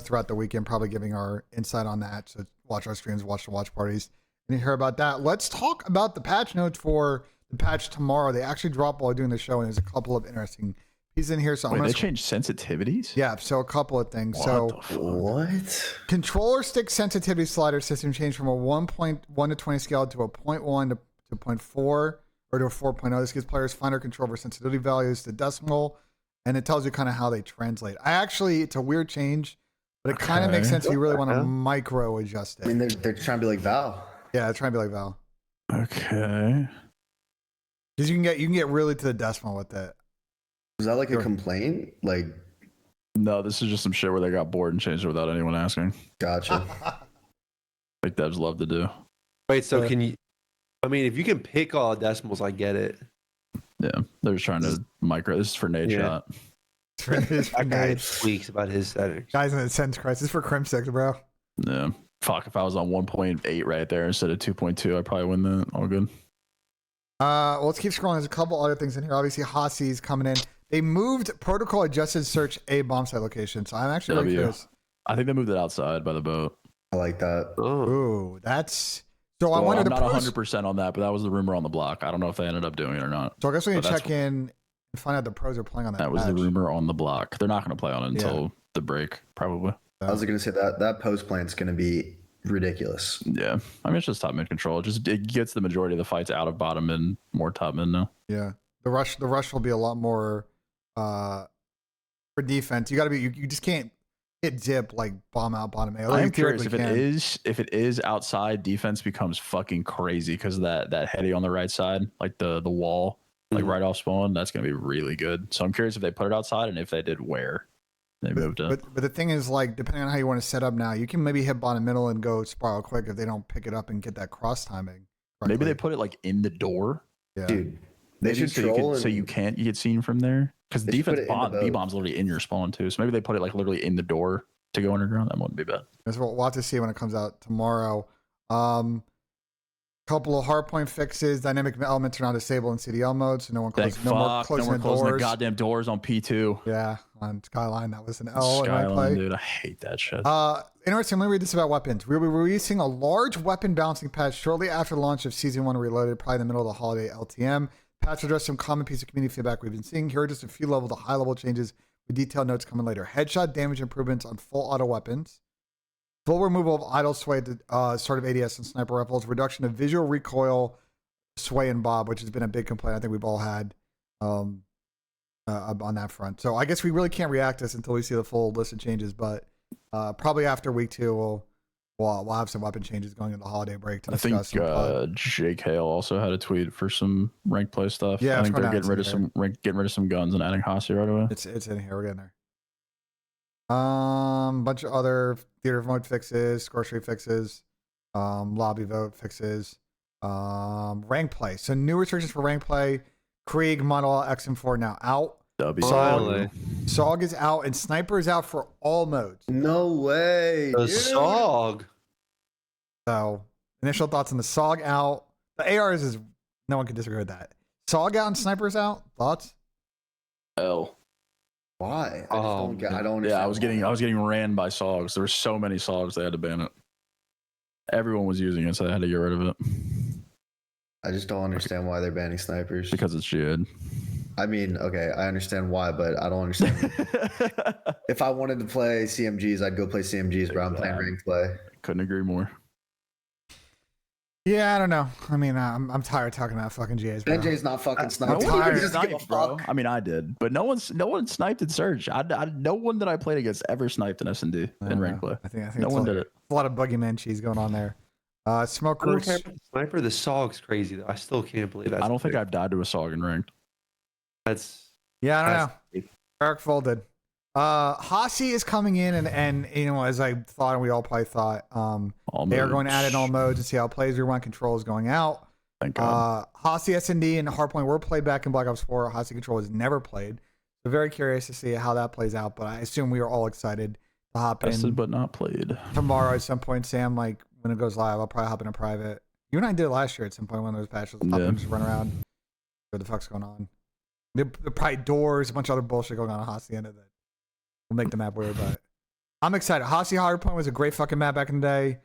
throughout the weekend, probably giving our insight on that. So, watch our streams, watch the watch parties, and you hear about that. Let's talk about the patch notes for the patch tomorrow. They actually dropped while doing the show, and there's a couple of interesting pieces in here. So, they changed sensitivities? Yeah, so a couple of things. What? Controller stick sensitivity slider system changed from a 1.1 to 20 scale to a 0.1 to 0.4 or to a 4.0. This gives players finer control over sensitivity values to decimal, and it tells you kind of how they translate. It's a weird change, but it kind of makes sense if you really want to micro adjust it. I mean, they're trying to be like Val. Yeah, they're trying to be like Val. Okay. Because you can get really to the decimal with it. Was that like a complaint? Like, no, this is just some shit where they got bored and changed it without anyone asking. Gotcha. Like devs love to do. Wait, so can you? I mean, if you can pick all decimals, I get it. Yeah, they're just trying to micro. This is for Nate Shot. That guy tweaks about his settings. Guys in the sentence crisis for Crimsix, bro. Yeah. Fuck, if I was on 1.8 right there instead of 2.2, I'd probably win that. All good. Well, let's keep scrolling. There's a couple other things in here. Obviously, Hossy's coming in. They moved protocol adjusted search A bomb site location. So I'm actually really curious. I think they moved it outside by the boat. I like that. Ooh, that's so. I wonder. I'm not 100% on that, but that was the rumor on the block. I don't know if they ended up doing it or not. So I guess we can check in and find out the pros are playing on that. That was the rumor on the block. They're not going to play on it until the break, probably. I was going to say that post plant's going to be ridiculous. Yeah, I mean it's just top mid control. It gets the majority of the fights out of bottom and more top mid now. Yeah, the rush will be a lot more for defense. You got to be. You just can't hit zip like bomb out bottom A. I'm curious if it is outside, defense becomes fucking crazy because that heady on the right side, like the wall, like right off spawn. That's gonna be really good. So I'm curious if they put it outside and if they did where they moved it. But the thing is, like, depending on how you want to set up now, you can maybe hit bottom middle and go spiral quick if they don't pick it up and get that cross timing. Correctly. Maybe they put it like in the door. Yeah. Dude, maybe so you can't get seen from there because the defense B bomb's literally in your spawn too. So maybe they put it like literally in the door to go underground. That wouldn't be bad. We'll have to see when it comes out tomorrow. Couple of hardpoint fixes. Dynamic elements are now disabled in CDL mode, so no one closing the goddamn doors on P2. Yeah, on Skyline. That was an L in my Skyline, play. dude, I hate that shit. Interesting. Let me read this about weapons. We'll be releasing a large weapon balancing patch shortly after the launch of Season 1 Reloaded, probably in the middle of the holiday LTM. Patch will address some common piece of community feedback we've been seeing. Here are just a few level to high level changes with detailed notes coming later. Headshot damage improvements on full auto weapons. Full removal of idle sway at the start of ADS and sniper rifles. Reduction of visual recoil, sway and bob, which has been a big complaint I think we've all had on that front. So I guess we really can't react to this until we see the full list of changes, but probably after week 2 we'll have some weapon changes going into the holiday break to discuss. I think JKap also had a tweet for some ranked play stuff. Yeah, I think they're getting rid of some guns and adding Hasi right away. It's in here. We're getting there. Bunch of other theater mode fixes, score street fixes, lobby vote fixes, rank play. So new restrictions for rank play. Krieg, Model XM4 now out. SOG is out, and Sniper is out for all modes. No way. The SOG. So, initial thoughts on the SOG out. The ARs is no one can disagree with that. SOG out and Sniper's out. Thoughts? L. Why? I don't understand. Yeah, I was getting ran by SOGs. There were so many SOGs they had to ban it. Everyone was using it, so they had to get rid of it. I just don't understand why they're banning snipers. Because it's jihad. I mean, okay, I understand why, but I don't understand. If I wanted to play CMGs, I'd go play CMGs, but I'm playing ranked play. Couldn't agree more. Yeah, I don't know. I mean, I'm tired of talking about fucking GAs, bro. NJ's not fucking sniping. Bro. I mean, I did, but no one sniped in Surge. No one that I played against ever sniped in S&D in rank play. I think no one did it. A lot of boogeyman cheese going on there. Smokers. Sniper, the SOG's crazy though. I still can't believe that. I don't think I've died to a SOG in ranked. I don't know. Eric folded. Hasi is coming in and you know, as I thought, and we all probably thought, they are going to add in all modes and see how it plays. Rewind control is going out. Thank God. Hasi S&D and Hardpoint were played back in Black Ops 4. Hasi control is never played. So very curious to see how that plays out. But I assume we are all excited to hop in. But not played. Tomorrow at some point, Sam, like when it goes live, I'll probably hop in a private. You and I did it last year at some point when those patches. Just run around. What the fuck's going on? The probably doors, a bunch of other bullshit going on at Hasi end of it. We'll make the map weird, but I'm excited. Hasi Hardpoint was a great fucking map back in the day.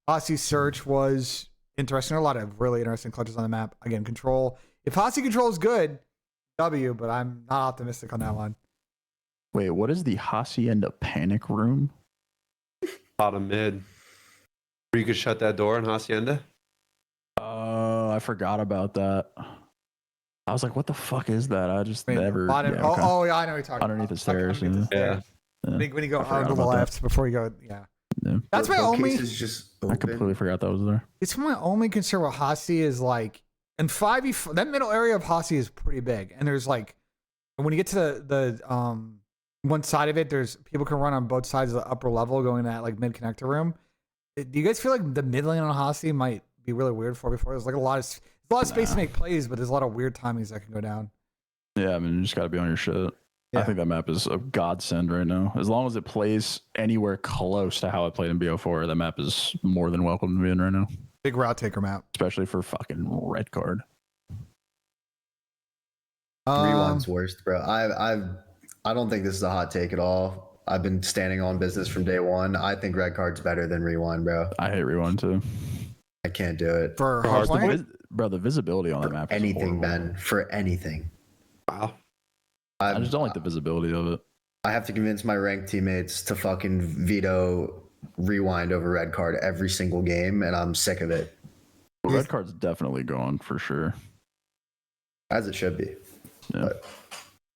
Hasi Search was interesting. There are a lot of really interesting clutches on the map. Again, control. If Hasi control is good, W, but I'm not optimistic on that one. Wait, what is the Hacienda panic room? Bottom mid. Where you could shut that door in Hacienda? I forgot about that. I was like, what the fuck is that? I just never. Bottom, yeah, okay. Oh, yeah, I know what you're talking underneath about. the stairs. Yeah. When you go on the left before you go, yeah. That's my only. I completely forgot that was there. It's my only concern with Hasi is like, in 5v, that middle area of Hasi is pretty big. And there's like, when you get to the one side of it, there's people can run on both sides of the upper level going to that like mid connector room. Do you guys feel like the mid lane on Hasi might be really weird for before? There's like a lot of space to make plays, but there's a lot of weird timings that can go down. Yeah, I mean, you just got to be on your shit. Yeah. I think that map is a godsend right now. As long as it plays anywhere close to how it played in BO4, that map is more than welcome to be in right now. Big route taker map. Especially for fucking red card. Rewind's worst, bro. I don't think this is a hot take at all. I've been standing on business from day one. I think red card's better than rewind, bro. I hate rewind too. I can't do it. For hardpoint? Bro, the visibility on that map is anything, horrible. Ben. For anything. Wow. I just don't like the visibility of it. I have to convince my ranked teammates to fucking veto rewind over red card every single game, and I'm sick of it. Well, red card's definitely gone for sure. As it should be. Yeah. But.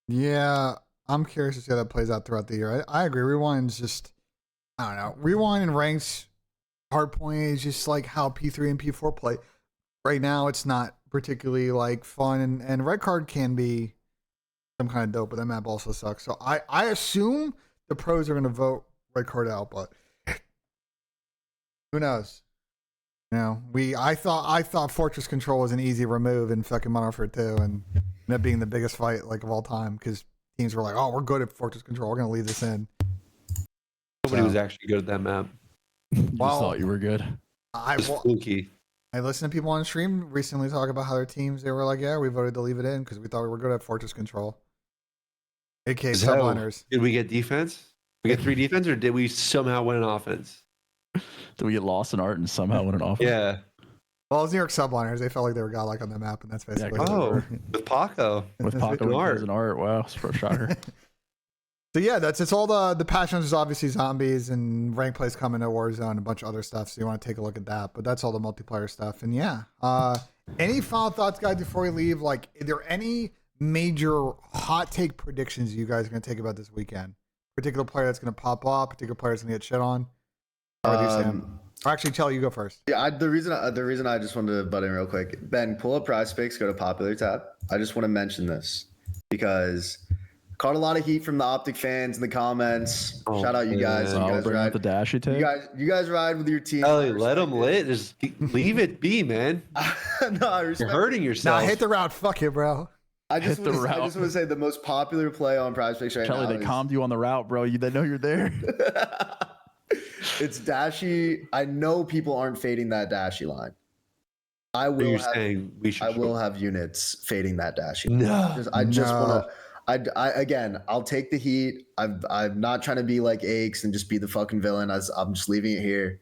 Yeah, I'm curious to see how that plays out throughout the year. I agree. Rewind's just, I don't know. Rewind and ranks, hardpoint is just like how P3 and P4 play. Right now, it's not particularly like fun, and red card can be some kind of dope, but that map also sucks. So I assume the pros are going to vote red card out, but who knows? You know, I thought Fortress Control was an easy remove in fucking Modern Warfare 2, and that being the biggest fight like of all time because teams were like, "Oh, we're good at Fortress Control. We're going to leave this in." Nobody was actually good at that map. Just thought you were good. Spooky. I listened to people on stream recently talk about how their teams, they were like, yeah, we voted to leave it in because we thought we were good at Fortress Control. AK So, subliners. did we get defense? We get 3 defense, or did we somehow win an offense? Did we get lost in art and somehow win an offense? Yeah. Well, it's New York subliners. They felt like they were godlike on the map, and that's basically it. Oh, with Paco. With Paco and art. Wow, shocker. So yeah, it's all the passions. There's obviously zombies and rank plays coming to Warzone and a bunch of other stuff. So you want to take a look at that. But that's all the multiplayer stuff. And yeah, any final thoughts, guys, before we leave? Like, are there any major hot take predictions you guys are going to take about this weekend? Particular player that's going to pop off. Particular player that's going to get shit on. Or you, Sam? Or actually, Chelly, you go first. Yeah, the reason I just wanted to butt in real quick. Ben, pull up Prize Picks, go to Popular tab. I just want to mention this because caught a lot of heat from the OpTic fans in the comments. Shout out you guys. You guys ride the dashy take. You guys ride with your team. Ellie, let them lit. Just leave it be, man. No, I respect. You're hurting yourself. Nah, hit the route. Fuck it, bro. I just want to say the most popular play on Prize Picks right Chelly, now. they calmed you on the route, bro. They know you're there. It's Dashy. I know people aren't fading that Dashy line. I will have units fading that Dashy. No, I just want to. Again, I'll take the heat. I'm not trying to be like Aches and just be the fucking villain. I'm just leaving it here.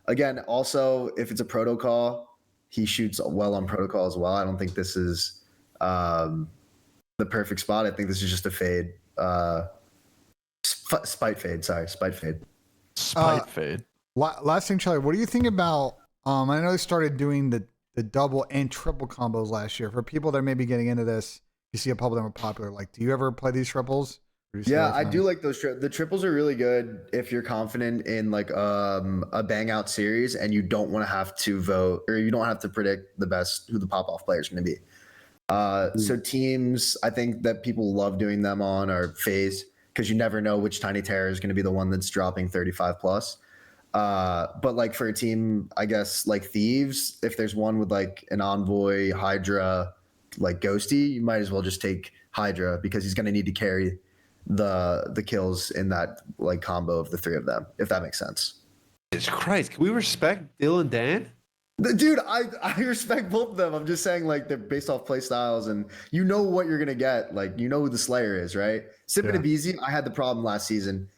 Again, also, if it's a protocol, he shoots well on protocol as well. I don't think this is the perfect spot. I think this is just a fade. Spite fade. Sorry, spite fade. Spite fade. Last thing, Charlie, what do you think about? I know they started doing the double and triple combos last year. For people that may be getting into this, you see a couple of them are popular. Like, do you ever play these triples? Yeah, I do like those. The triples are really good if you're confident in like a bang out series and you don't want to have to vote or you don't have to predict who the pop off player is going to be. So teams, I think that people love doing them on are FaZe because you never know which Tiny Terror is going to be the one that's dropping 35 plus. But like for a team, I guess like Thieves, if there's one with like an Envoy, Hydra, like Ghosty, you might as well just take Hydra because he's going to need to carry the kills in that like combo of the 3 of them, if that makes sense. Jesus Christ, can we respect Dylan Dan? Dude, I respect both of them. I'm just saying like they're based off play styles and you know what you're gonna get. Like you know who the Slayer is, right? Simp and Abizi, I had the problem last season.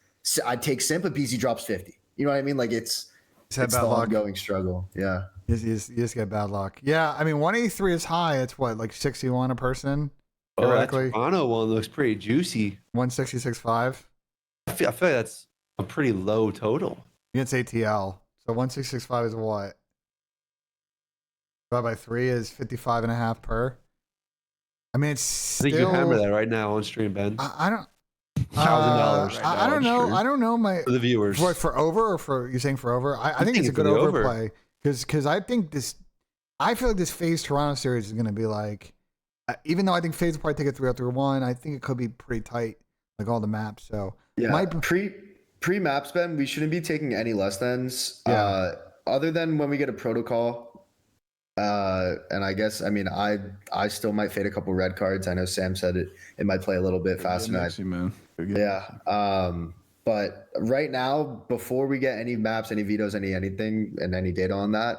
I'd take Simp, Abizi drops 50. You know what I mean? Like it's the ongoing struggle. Yeah. You just get bad luck. Yeah, I mean 183 is high. It's what, like 61 a person? Oh, that Toronto one looks pretty juicy. 166.5. I feel like that's a pretty low total against ATL. So 166.5 is what? Divided by 3 is 55.5 per. I mean, it's still, I think you hammer that right now on stream, Ben. I don't. $1,000. I don't know. I don't know for the viewers. For over or for you saying for over? I think it's a good overplay because I think this. I feel like this FaZe Toronto series is going to be like, even though I think FaZe will probably take it 3-0-3-1, I think it could be pretty tight, like all the maps. So yeah, pre map spend, we shouldn't be taking any less thans. Yeah. Other than when we get a protocol. And I guess I still might fade a couple red cards. I know Sam said it might play a little bit faster than but right now, before we get any maps, any vetoes, anything, and any data on that,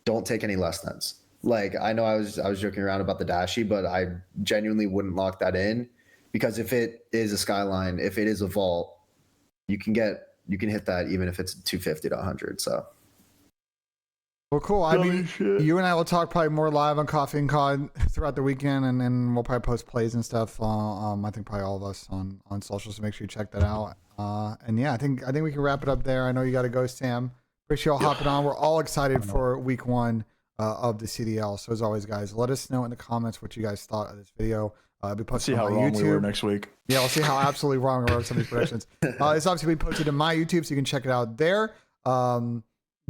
don't take any less thans. Like I know I was joking around about the Dashy, but I genuinely wouldn't lock that in because if it is a skyline, if it is a vault, you can hit that even if it's 250 to 100. So. Well, cool. I mean, you and I will talk probably more live on Coffee and Cod throughout the weekend, and then we'll probably post plays and stuff. I think probably all of us on social, so make sure you check that out. And yeah, I think we can wrap it up there. I know you got to go, Sam. Appreciate you all hopping on. We're all excited for week 1 of the CDL. So as always, guys, let us know in the comments what you guys thought of this video. We'll be posted on my YouTube. We were next week. Yeah, we'll see how absolutely wrong we were with some of these predictions. It's obviously be posted to my YouTube, so you can check it out there.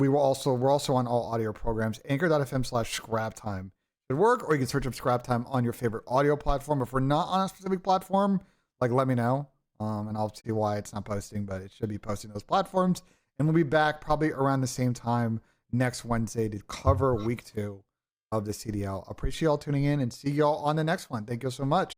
We're also on all audio programs. Anchor.fm/scraptime should work, or you can search up Scrap Time on your favorite audio platform. If we're not on a specific platform, like let me know, and I'll see why it's not posting, but it should be posting those platforms. And we'll be back probably around the same time next Wednesday to cover week 2 of the CDL. Appreciate y'all tuning in and see y'all on the next one. Thank you so much.